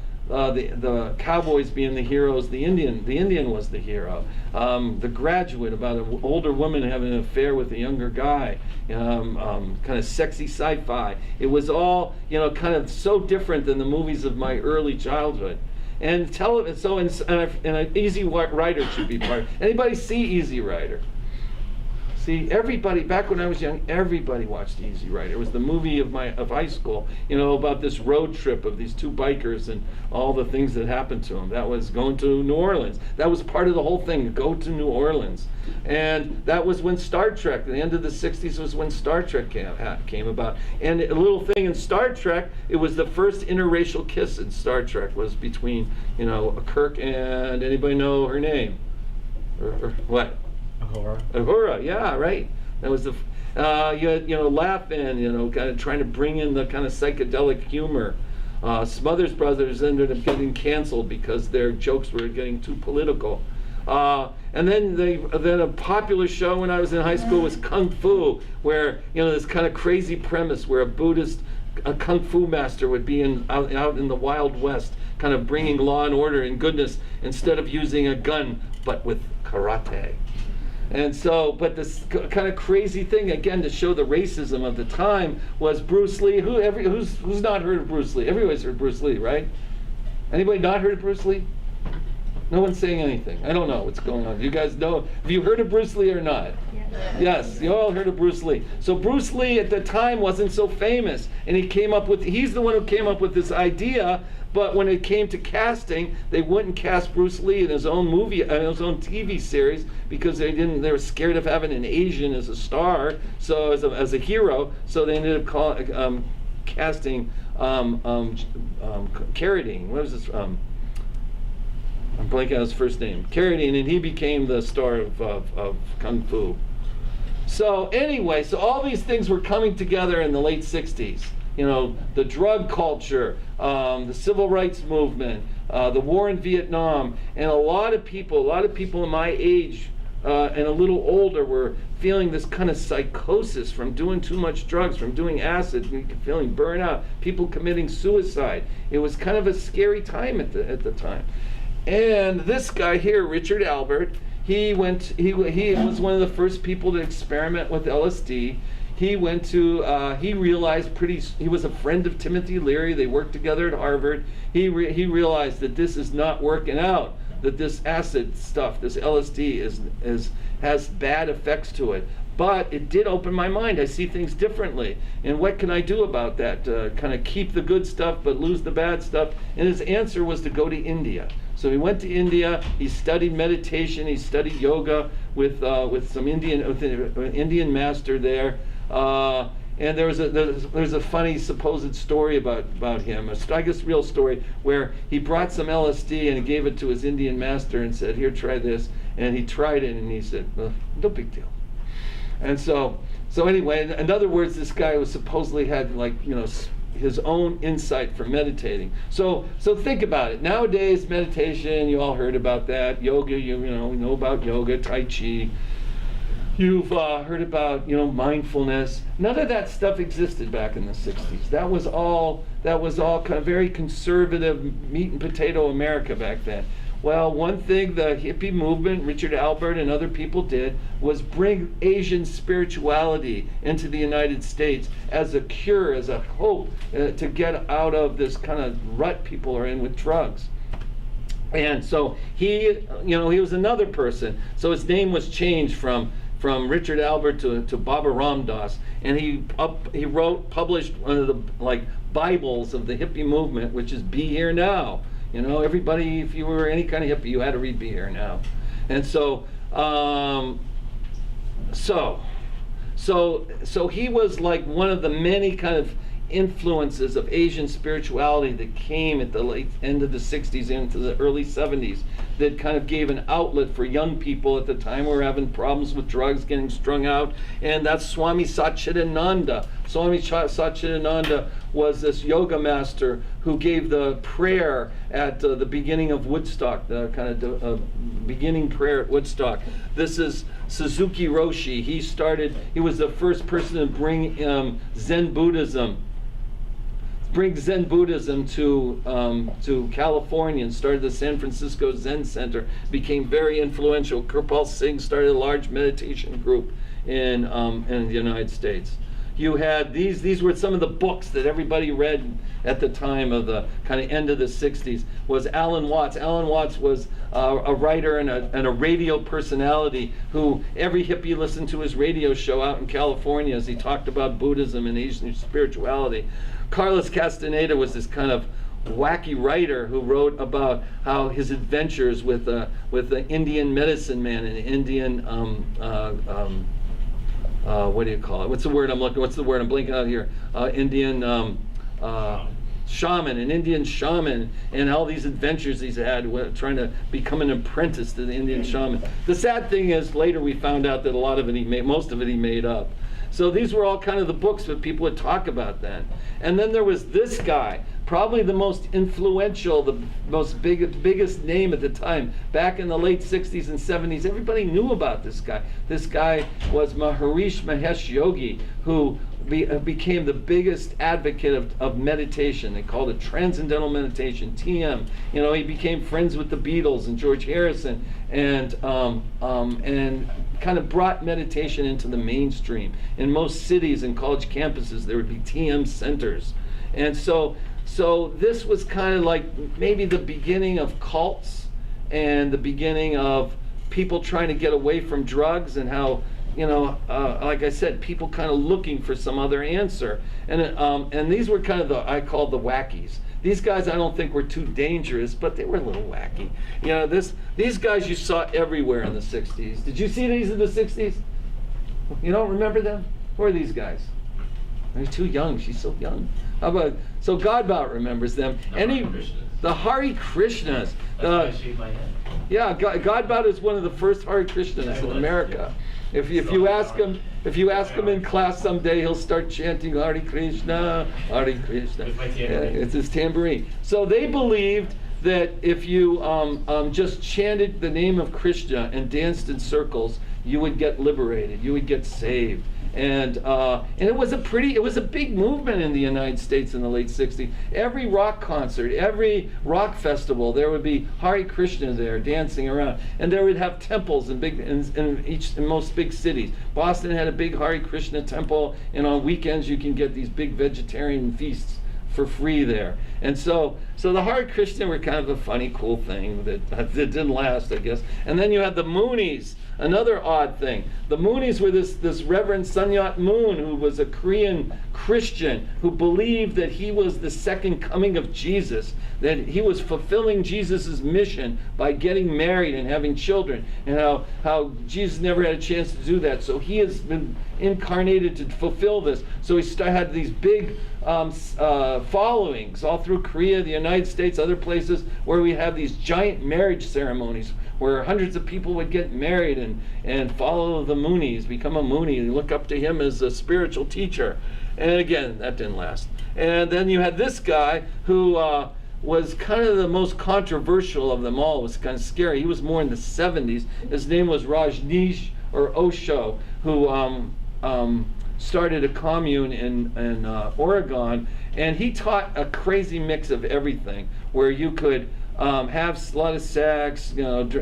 cowboys being the heroes, the Indian was the hero. The Graduate, about an older woman having an affair with a younger guy, kind of sexy sci-fi. It was all kind of so different than the movies of my early childhood. And an Easy Rider should be part. Anybody see Easy Rider? See, everybody, back when I was young, everybody watched Easy Rider. It was the movie of high school, about this road trip of these two bikers and all the things that happened to them. That was going to New Orleans. That was part of the whole thing, go to New Orleans. And that was when Star Trek, the end of the 60s was when Star Trek came about. And a little thing in Star Trek, it was the first interracial kiss in Star Trek, was between, Kirk and, anybody know her name? Or what? Uhura, yeah, right. That was the you had Laugh-In, kind of trying to bring in the kind of psychedelic humor. Smothers Brothers ended up getting canceled because their jokes were getting too political. And then a popular show when I was in high school was Kung Fu, where this kind of crazy premise where a Kung Fu master would be out in the Wild West, kind of bringing law and order and goodness instead of using a gun, but with karate. And so, but this kind of crazy thing, again, to show the racism of the time, was Bruce Lee. Who's not heard of Bruce Lee? Everybody's heard of Bruce Lee, right? Anybody not heard of Bruce Lee? No one's saying anything. I don't know what's going on. You guys know? Have you heard of Bruce Lee or not? Yes, you all heard of Bruce Lee. So Bruce Lee at the time wasn't so famous, and he's the one who came up with this idea. But when it came to casting, they wouldn't cast Bruce Lee in his own movie, his own TV series, because they were scared of having an Asian as a star, so as a hero. So they ended up casting Carradine. What was this? I'm blanking on his first name. Carradine, and he became the star of Kung Fu. So anyway, so all these things were coming together in the late 60s. The drug culture, the civil rights movement, the war in Vietnam, and a lot of people in my age and a little older were feeling this kind of psychosis from doing too much drugs, from doing acid, feeling burnout, people committing suicide. It was kind of a scary time at the time. And this guy here, Richard Albert, he was one of the first people to experiment with LSD. He realized he was a friend of Timothy Leary. They worked together at Harvard. He realized that this is not working out, that this acid stuff, this LSD has bad effects to it. But it did open my mind. I see things differently. And what can I do about that? Kind of keep the good stuff but lose the bad stuff? And his answer was to go to India. So he went to India. He studied meditation. He studied yoga with an Indian master there. And there's a funny supposed story about him, I guess real story, where he brought some LSD and he gave it to his Indian master and said, "Here, try this." And he tried it and he said, "Well, no big deal." And so anyway, in other words, this guy was supposedly had his own insight for meditating. So think about it. Nowadays, meditation, you all heard about that. Yoga, we know about yoga, Tai Chi. You've heard about mindfulness. None of that stuff existed back in the 60s. That was all kind of very conservative meat and potato America back then. Well, one thing the hippie movement, Richard Albert and other people did, was bring Asian spirituality into the United States as a cure, as a hope to get out of this kind of rut people are in with drugs. And so he was another person. So his name was changed from Richard Albert to Baba Ram Das, and he published one of the Bibles of the hippie movement, which is Be Here Now. Everybody, if you were any kind of hippie, you had to read Be Here Now. And so he was like one of the many kind of influences of Asian spirituality that came at the late end of the 60s into the early 70s, that kind of gave an outlet for young people at the time who were having problems with drugs, getting strung out. And that's Swami Satchidananda. Swami Satchidananda was this yoga master who gave the prayer at the beginning of Woodstock, the kind of beginning prayer at Woodstock. This is Suzuki Roshi. He was the first person to bring Zen Buddhism to California, and started the San Francisco Zen Center, became very influential. Kirpal Singh started a large meditation group in the United States. You had these were some of the books that everybody read at the time of the kind of end of the 60s, was Alan Watts. Alan Watts was a writer and a radio personality who every hippie listened to his radio show out in California as he talked about Buddhism and Asian spirituality. Carlos Castaneda was this kind of wacky writer who wrote about how his adventures with the Indian medicine man and Indian what do you call it? What's the word I'm blinking out here? Indian shaman, an Indian shaman, and all these adventures he's had trying to become an apprentice to the Indian shaman. The sad thing is, later we found out that a lot of it most of it he made up. So these were all kind of the books that people would talk about then. And then there was this guy, probably the most influential, the biggest name at the time, back in the late 60s and 70s. Everybody knew about this guy. This guy was Maharishi Mahesh Yogi, who became the biggest advocate of meditation. They called it transcendental meditation, TM. You know, he became friends with the Beatles and George Harrison, and kind of brought meditation into the mainstream. In most cities and college campuses, there would be TM centers. And so this was kind of like maybe the beginning of cults and the beginning of people trying to get away from drugs, and how, like I said, people kind of looking for some other answer. And these were kind of I called the wackies. These guys I don't think were too dangerous, but they were a little wacky. These guys you saw everywhere in the 60s. Did you see these in the 60s? You don't remember them? Who are these guys? They're too young. She's so young. How about, so Godbout remembers them. The Hare Krishnas. That's why I shake my head. Yeah, Godbout is one of the first Hare Krishnas in America. If you ask him in class someday, he'll start chanting Hare Krishna, Hare Krishna. With my tambourine. Yeah, it's his tambourine. So they believed that if you just chanted the name of Krishna and danced in circles, you would get liberated, you would get saved. And it was a big movement in the United States in the late 60s. Every rock concert, every rock festival, there would be Hare Krishna there dancing around, and there would have temples in most big cities. Boston had a big Hare Krishna temple, and on weekends you can get these big vegetarian feasts for free there. And so the Hare Krishna were kind of a funny, cool thing that didn't last, I guess. And then you had the Moonies. Another odd thing. The Moonies were this Reverend Sun Yat Moon, who was a Korean Christian who believed that he was the second coming of Jesus, that he was fulfilling Jesus' mission by getting married and having children, and how Jesus never had a chance to do that. So he has been incarnated to fulfill this. So he had these big followings all through Korea, the United States, other places where we have these giant marriage ceremonies where hundreds of people would get married and follow the Moonies, become a Moonie, and look up to him as a spiritual teacher. And again, that didn't last. And then you had this guy who was kind of the most controversial of them all. It was kind of scary. He was more in the 70s. His name was Rajneesh or Osho, who started a commune in Oregon, and he taught a crazy mix of everything, where you could have a lot of sex,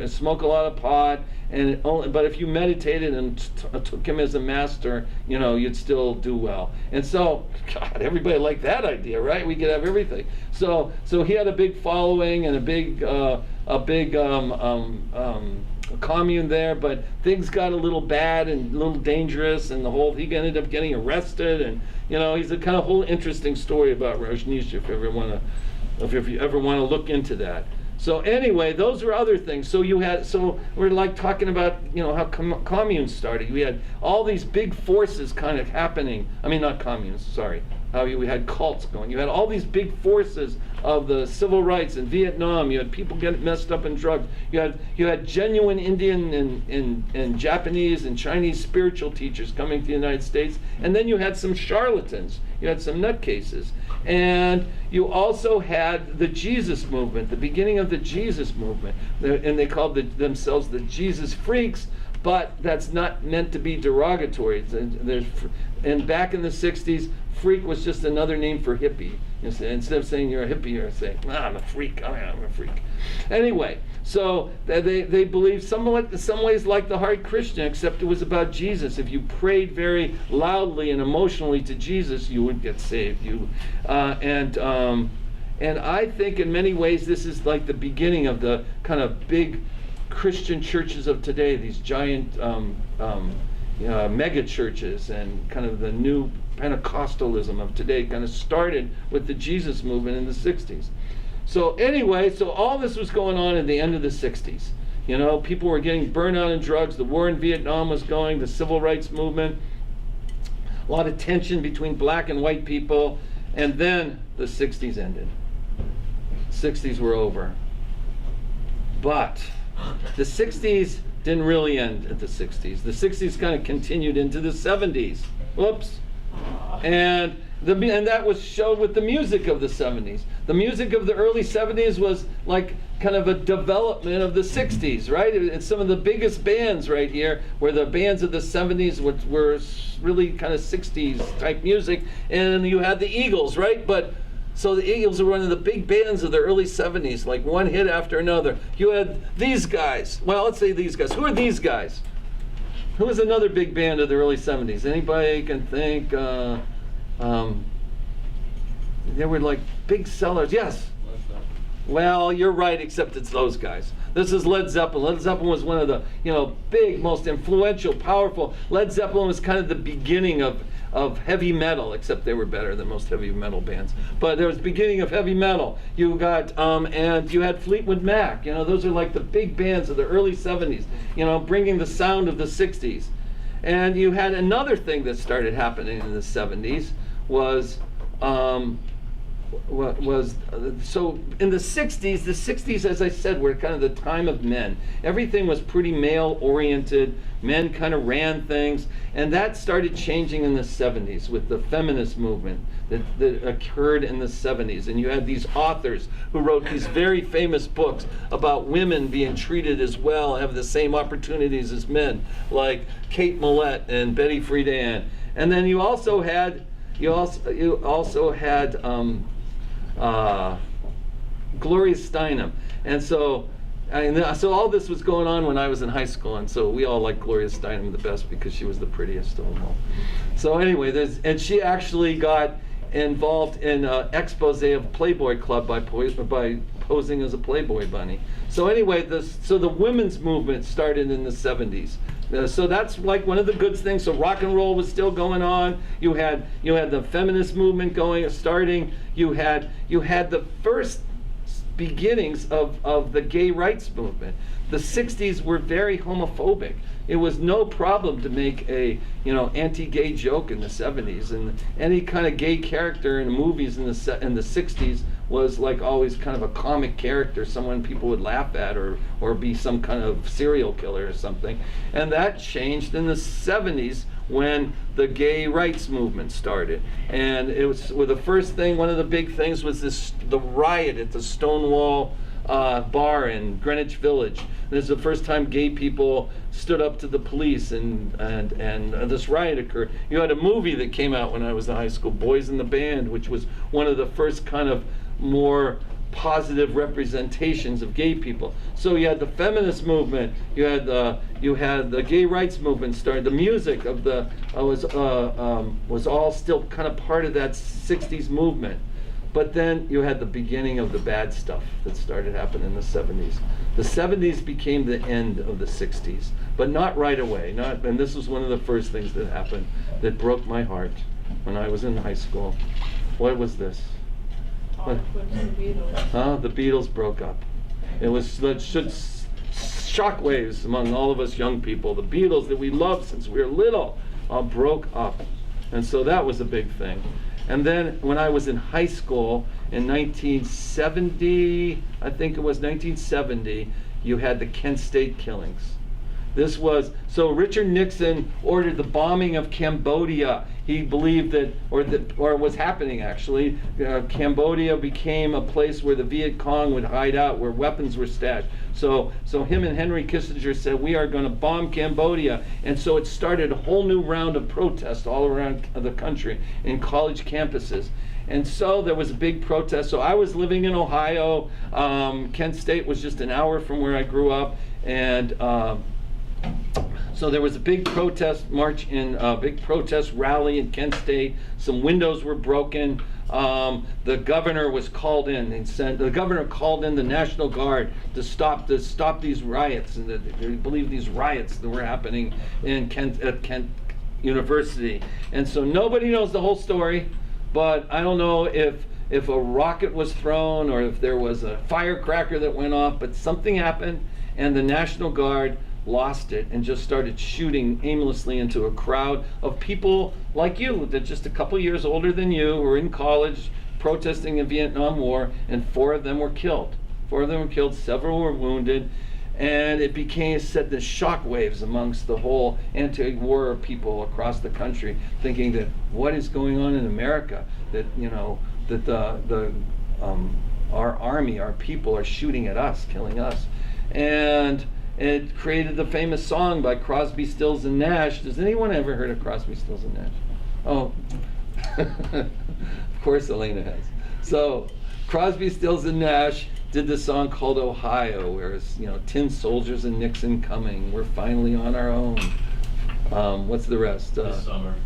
smoke a lot of pot, but if you meditated and took him as a master, you'd still do well. And so, God, everybody liked that idea, right? We could have everything. So he had a big following and a big commune there, but things got a little bad and a little dangerous, and he ended up getting arrested, and he's a kind of whole interesting story about Rajneesh if you ever want to look into that. So anyway, those were other things. So we're like talking about how communes started. We had all these big forces kind of happening. I mean, not communes, sorry. how you had cults going. You had all these big forces of the civil rights in Vietnam. You had people getting messed up in drugs. You had genuine Indian and Japanese and Chinese spiritual teachers coming to the United States. And then you had some charlatans. You had some nutcases. And you also had the Jesus movement, the beginning of the Jesus movement. And they called themselves the Jesus freaks, but that's not meant to be derogatory. And back in the 60s, freak was just another name for hippie. Instead of saying you're a hippie, you're saying, I'm a freak, I'm a freak. Anyway, so they believed some ways like the hard Christian, except it was about Jesus. If you prayed very loudly and emotionally to Jesus, you would get saved. And I think in many ways this is like the beginning of the kind of big Christian churches of today, these giant mega churches, and kind of the new Pentecostalism of today kind of started with the Jesus movement in the 60s. So anyway, so all this was going on at the end of the 60s. You know, people were getting burned out in drugs, the war in Vietnam was going, the civil rights movement, a lot of tension between black and white people, and then the 60s ended. 60s were over. But the 60s didn't really end at the 60s. The 60s kind of continued into the 70s. Whoops. And that was showed with the music of the 70s. The music of the early 70s was like kind of a development of the 60s, right? It's some of the biggest bands right here were the bands of the 70s, which were really kind of 60s type music. And you had the Eagles, right? So the Eagles were one of the big bands of the early 70s, like one hit after another. You had these guys. Well, let's say these guys. Who are these guys? Who was another big band of the early 70s? Anybody can think? They were like big sellers. Yes? Well, you're right, except it's those guys. This is Led Zeppelin. Led Zeppelin was one of the, big, most influential, powerful. Led Zeppelin was kind of the beginning of heavy metal, except they were better than most heavy metal bands. But there was beginning of heavy metal. You got, and you had Fleetwood Mac. Those are like the big bands of the early 70s, bringing the sound of the 60s. And you had another thing that started happening in the 70s was, so in the 60s, as I said, were kind of the time of men. Everything was pretty male-oriented. Men kind of ran things. And that started changing in the 70s with the feminist movement that occurred in the 70s. And you had these authors who wrote these very famous books about women being treated as well, have the same opportunities as men, like Kate Millett and Betty Friedan. And then you also had Gloria Steinem. And so all this was going on when I was in high school, and so we all liked Gloria Steinem the best because she was the prettiest of them all. So anyway, and she actually got involved in an expose of Playboy Club by posing as a Playboy bunny. So anyway, the women's movement started in the 70s. So that's like one of the good things. So rock and roll was still going on. You had the feminist movement starting. You had the first beginnings of the gay rights movement. The 60s were very homophobic. It was no problem to make a anti-gay joke in the 70s, and any kind of gay character in movies in the 60s was like always kind of a comic character, someone people would laugh at, or be some kind of serial killer or something. And that changed in the 70s when the gay rights movement started. And it was the first thing, one of the big things was the riot at the Stonewall bar in Greenwich Village. This is the first time gay people stood up to the police, and this riot occurred. You had a movie that came out when I was in high school, Boys in the Band, which was one of the first kind of more positive representations of gay people. So you had the feminist movement, you had the gay rights movement started. The music of was all still kind of part of that 60s movement. But then you had the beginning of the bad stuff that started happening in the 70s. The 70s became the end of the 60s, but not right away. And this was one of the first things that happened that broke my heart when I was in high school. What was this? The Beatles. The Beatles broke up. It was shockwaves among all of us young people. The Beatles that we loved since we were little all broke up. And so that was a big thing. And then when I was in high school in 1970, I think it was 1970, you had the Kent State killings. This was, so Richard Nixon ordered the bombing of Cambodia. He believed that, or it was happening actually, Cambodia became a place where the Viet Cong would hide out, where weapons were stashed. So him and Henry Kissinger said, we are going to bomb Cambodia. And so it started a whole new round of protests all around the country in college campuses. And so there was a big protest. So I was living in Ohio. Kent State was just an hour from where I grew up. And so there was a big protest march big protest rally in Kent State. Some windows were broken. The governor was called in and the governor called in the National Guard to stop these riots, and they believed these riots that were happening in at Kent University. And so nobody knows the whole story, but I don't know if a rocket was thrown or if there was a firecracker that went off, but something happened, and the National Guard lost it and just started shooting aimlessly into a crowd of people like you, that just a couple years older than you, who were in college protesting the Vietnam War, and 4 of them were killed. 4 of them were killed, several were wounded, and it set the shockwaves amongst the whole anti-war people across the country, thinking that what is going on in America, that our army, our people are shooting at us, killing us. And it created the famous song by Crosby, Stills and Nash. Does anyone ever heard of Crosby, Stills and Nash? Oh, of course Elena has. So Crosby, Stills and Nash did this song called Ohio, where it's, tin soldiers and Nixon coming. We're finally on our own. What's the rest?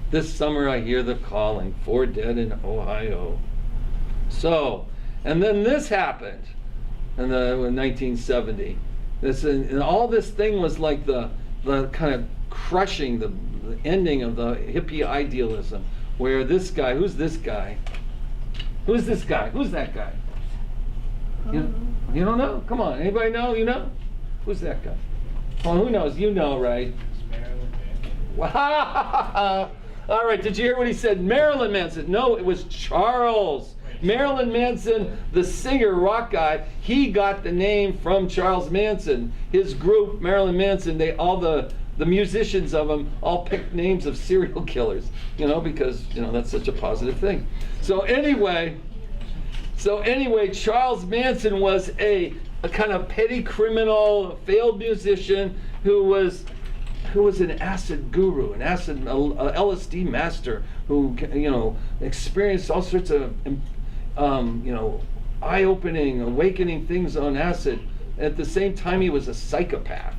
This summer I hear the calling, 4 dead in Ohio. So, and then this happened in 1970. And all this thing was like the kind of crushing, the ending of the hippie idealism, where this guy, who's this guy? Who's this guy? Who's that guy? You don't know? Come on, anybody know? You know? Who's that guy? Well, who knows? You know, right? Marilyn Manson. Wow. All right, did you hear what he said? Marilyn Manson. No, it was Charles. Marilyn Manson, the singer, rock guy, he got the name from Charles Manson. His group, Marilyn Manson, the musicians of them all picked names of serial killers, because, that's such a positive thing. So anyway, Charles Manson was a kind of petty criminal, failed musician who was an acid guru, an LSD master who, experienced all sorts of eye-opening, awakening things on acid. At the same time, he was a psychopath.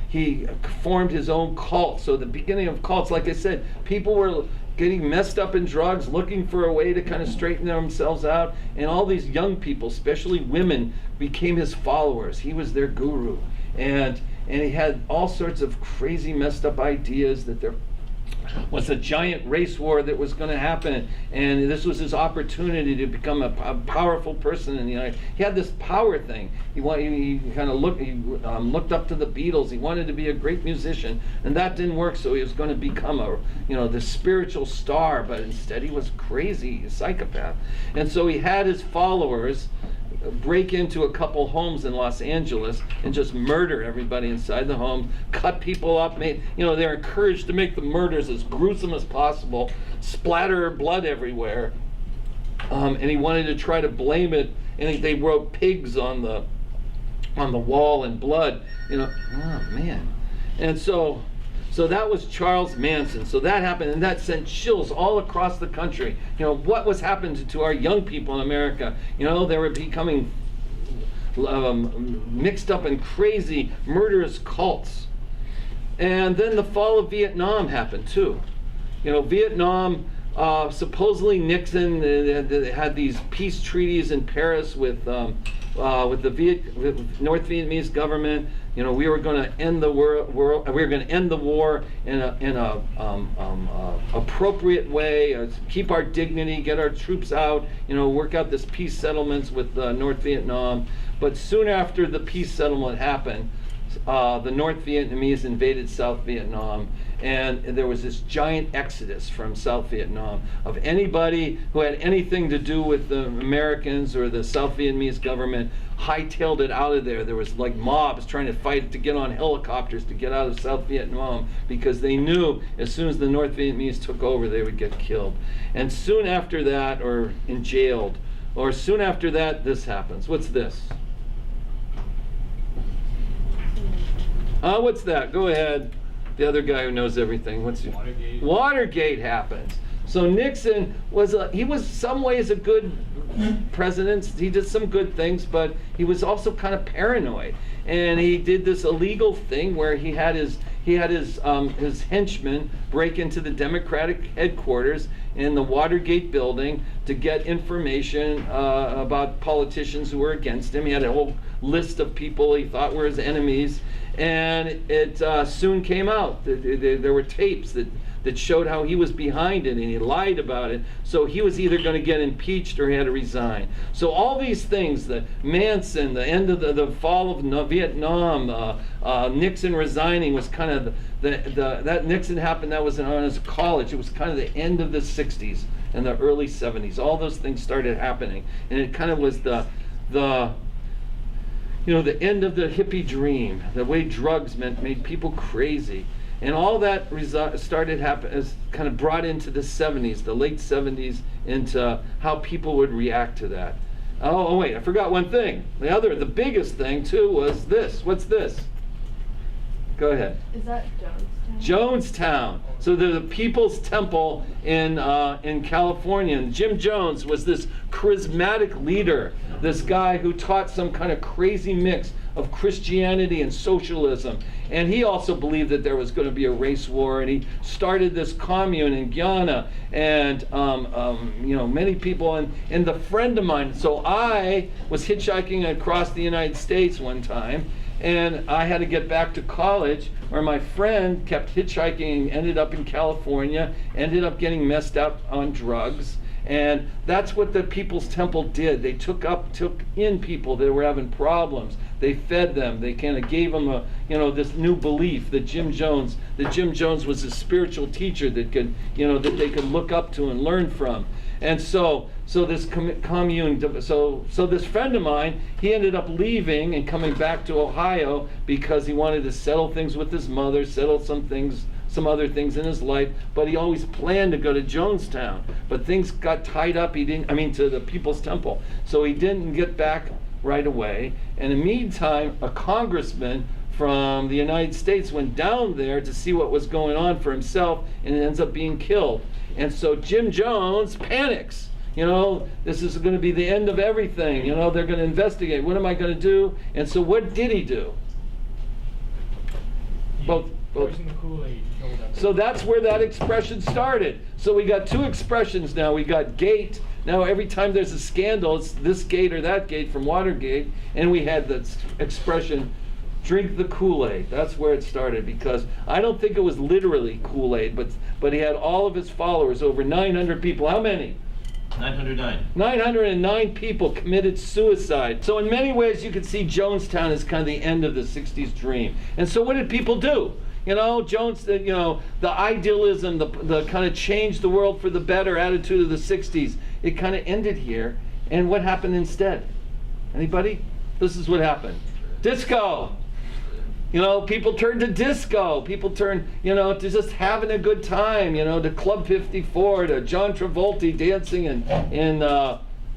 He formed his own cult. So the beginning of cults, like I said, people were getting messed up in drugs, looking for a way to kind of straighten themselves out, and all these young people, especially women, became his followers. He was their guru, and he had all sorts of crazy, messed up ideas that there was a giant race war that was going to happen, and this was his opportunity to become a powerful person in the United States. He had this power thing. He kind of looked up to the Beatles. He wanted to be a great musician, and that didn't work. So he was going to become the spiritual star, but instead he was crazy, a psychopath. And so he had his followers break into a couple homes in Los Angeles and just murder everybody inside the home, cut people up, they're encouraged to make the murders as gruesome as possible, splatter blood everywhere. And he wanted to try to blame it, and they wrote pigs on the wall and blood, oh man. And so that was Charles Manson. So that happened, and that sent chills all across the country. What was happening to our young people in America? They were becoming mixed up in crazy, murderous cults. And then the fall of Vietnam happened too. Vietnam, supposedly Nixon had these peace treaties in Paris with the North Vietnamese government. We were going to end the war. We were going to end the war in a appropriate way, keep our dignity, get our troops out. Work out this peace settlements with North Vietnam. But soon after the peace settlement happened, the North Vietnamese invaded South Vietnam, and there was this giant exodus from South Vietnam of anybody who had anything to do with the Americans or the South Vietnamese government hightailed it out of there. There was like mobs trying to fight to get on helicopters to get out of South Vietnam because they knew as soon as the North Vietnamese took over they would get killed. And soon after that, or jailed, or soon after that, this happens. What's this? What's that? Go ahead. The other guy who knows everything. What's Watergate. Watergate happens. So Nixon was some ways a good president. He did some good things, but he was also kind of paranoid. And he did this illegal thing where he had his henchmen break into the Democratic headquarters in the Watergate building to get information about politicians who were against him. He had a whole list of people he thought were his enemies, and it soon came out. There were tapes that showed how he was behind it, and he lied about it. So he was either going to get impeached or he had to resign. So all these things, the Hancin, the end of the fall of Vietnam, Nixon resigning was kind of that Nixon happened. That was when I was in college. It was kind of the end of the 60s and the early 70s. All those things started happening, and it kind of was the end of the hippie dream. The way drugs made people crazy. And all that started happening, as kind of brought into the 70s, the late 70s, into how people would react to that. Oh wait, I forgot one thing. The biggest thing too was this. What's this? Go ahead. Is that Jonestown? Jonestown. So the People's Temple in California. And Jim Jones was this charismatic leader, this guy who taught some kind of crazy mix of Christianity and socialism. And he also believed that there was going to be a race war, and he started this commune in Guyana, and many people, and the friend of mine. So I was hitchhiking across the United States one time, and I had to get back to college, where my friend kept hitchhiking and ended up in California, ended up getting messed up on drugs. And that's what the People's Temple did. They took in people that were having problems. They fed them. They kind of gave them this new belief that Jim Jones was a spiritual teacher that that they could look up to and learn from. And so this commune, so this friend of mine, he ended up leaving and coming back to Ohio because he wanted to settle things with his mother, settle some other things in his life, but he always planned to go to Jonestown. But things got tied up. To the People's Temple. So he didn't get back right away. And in the meantime, a congressman from the United States went down there to see what was going on for himself, and ends up being killed. And so Jim Jones panics. This is going to be the end of everything. They're going to investigate. What am I going to do? And so what did he do? Both. Poison the Kool-Aid killed everyone. So that's where that expression started. So we got two expressions now. We got gate. Now every time there's a scandal, it's this gate or that gate from Watergate. And we had the expression, drink the Kool-Aid. That's where it started, because I don't think it was literally Kool-Aid, but he had all of his followers, over 900 people. How many? 909. 909 people committed suicide. So in many ways you could see Jonestown as kind of the end of the 60s dream. And so what did people do? Jones, the idealism, the kind of change the world for the better attitude of the 60s, it kind of ended here. And what happened instead? Anybody? This is what happened. Disco. People turned to disco. People turned, to just having a good time, to Club 54, to John Travolta dancing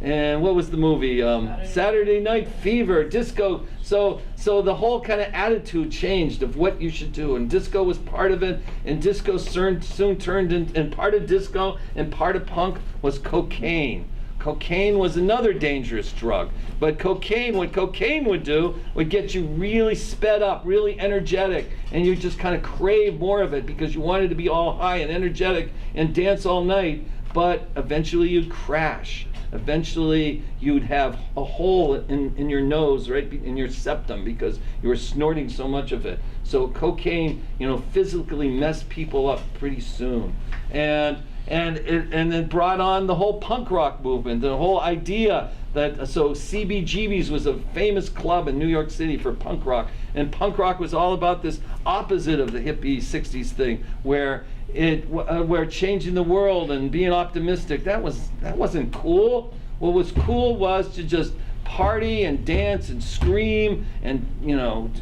and what was the movie? Saturday Night Fever, disco. So the whole kind of attitude changed of what you should do, and disco was part of it. And disco soon turned and part of disco and part of punk was cocaine. Cocaine was another dangerous drug. But what cocaine would do would get you really sped up, really energetic, and you just kind of crave more of it because you wanted to be all high and energetic and dance all night. But eventually you'd crash. Eventually you'd have a hole in your nose, right in your septum, because you were snorting so much of it. So cocaine, physically messed people up pretty soon. And and it brought on the whole punk rock movement, the whole idea that, so CBGB's was a famous club in New York City for punk rock, and punk rock was all about this opposite of the hippie 60s thing, where where changing the world and being optimistic, that wasn't cool. What was cool was to just party and dance and scream and,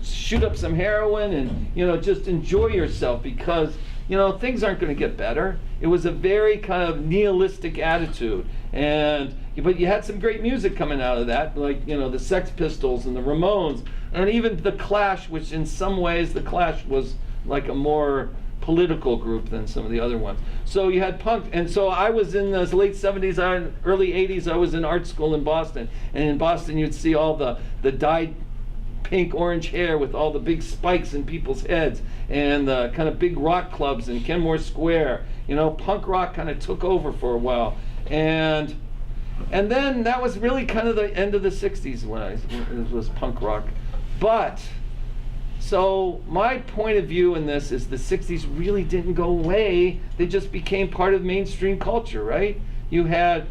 shoot up some heroin and, just enjoy yourself, because, things aren't going to get better. It was a very kind of nihilistic attitude. But you had some great music coming out of that, like, the Sex Pistols and the Ramones, and even the Clash, which in some ways the Clash was like a more political group than some of the other ones. So you had punk, and so I was in the late 70s, early 80s, I was in art school in Boston, and in Boston you'd see all the dyed pink orange hair with all the big spikes in people's heads, and the kind of big rock clubs in Kenmore Square. Punk rock kind of took over for a while, and then that was really kind of the end of the 60s when it was punk rock. But so my point of view in this is the 60s really didn't go away. They just became part of mainstream culture, right? You had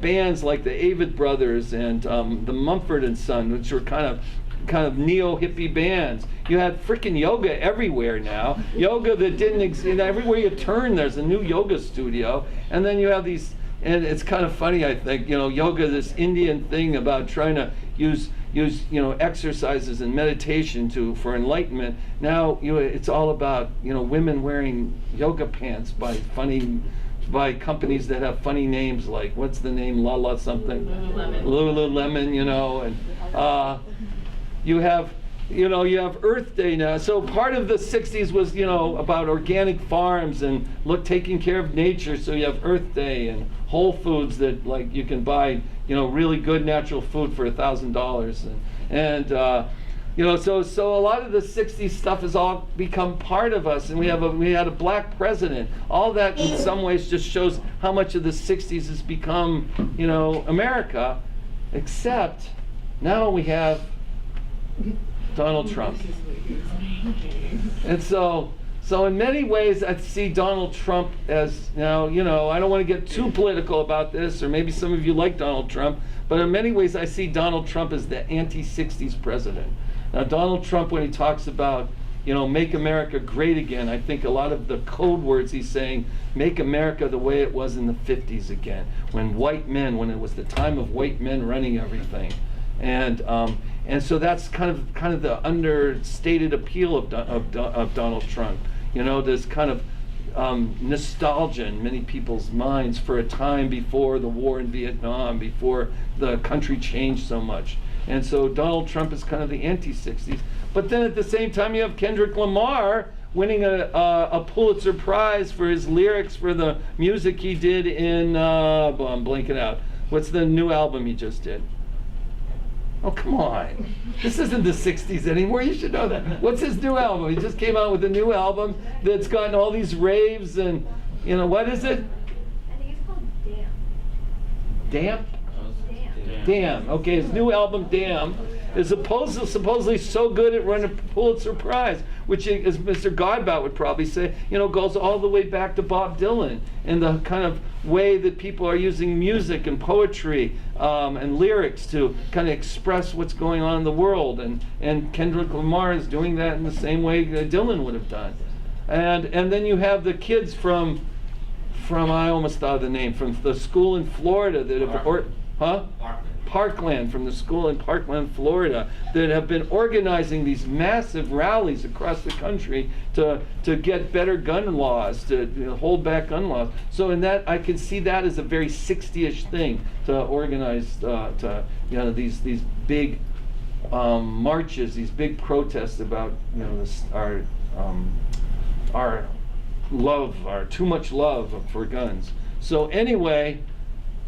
bands like the Avett Brothers and the Mumford & Son, which were kind of neo-hippie bands. You had freaking yoga everywhere now. Yoga that didn't exist. Everywhere you turn, there's a new yoga studio. And then you have these, and it's kind of funny, I think, yoga, this Indian thing about trying to use exercises and meditation for enlightenment. Now it's all about women wearing yoga pants by companies that have funny names, like, what's the name, Lala something, Lululemon, and you have Earth Day now. So part of the 60s was about organic farms and taking care of nature. So you have Earth Day and Whole Foods that, like, you can buy really good natural food for $1,000, and so a lot of the 60s stuff has all become part of us, and we had a black president. All that in some ways just shows how much of the 60s has become America, except now we have Donald Trump. And so in many ways, I see Donald Trump as, now, I don't want to get too political about this, or maybe some of you like Donald Trump, but in many ways I see Donald Trump as the anti-60s president. Now, Donald Trump, when he talks about, make America great again, I think a lot of the code words he's saying, make America the way it was in the 50s again, when it was the time of white men running everything. And so that's kind of the understated appeal of Donald Trump. There's kind of nostalgia in many people's minds for a time before the war in Vietnam, before the country changed so much. And so Donald Trump is kind of the anti-60s. But then at the same time, you have Kendrick Lamar winning a Pulitzer Prize for his lyrics for the music he did in, I'm blanking out. What's the new album he just did? Oh, come on. This isn't the 60s anymore. You should know that. What's his new album? He just came out with a new album that's gotten all these raves and, what is it? I think it's called Damn. Damn? Damn. Damn. Okay, his new album, Damn, is supposedly so good it won a Pulitzer Prize, which, as Mr. Godbout would probably say, goes all the way back to Bob Dylan and the kind of way that people are using music and poetry and lyrics to kind of express what's going on in the world. And Kendrick Lamar is doing that in the same way that Dylan would have done. And then you have the kids from I almost thought of the name, from the school in Florida that have, Parkland, from the school in Parkland, Florida, that have been organizing these massive rallies across the country to get better gun laws, to hold back gun laws. So in that, I can see that as a very 60-ish thing, to organize these big marches, these big protests about our too much love for guns. So anyway,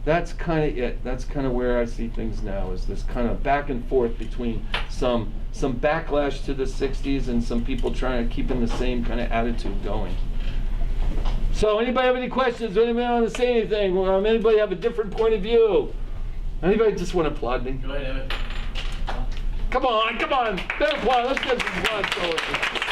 that's kind of it. That's kind of where I see things now, is this kind of back and forth between some backlash to the 60s and some people trying to keep in the same kind of attitude going. So anybody have any questions? Anybody want to say anything? Anybody have a different point of view? Anybody just want to applaud me? Go ahead, Emmett. Come on. Better applaud. Let's get some applause going.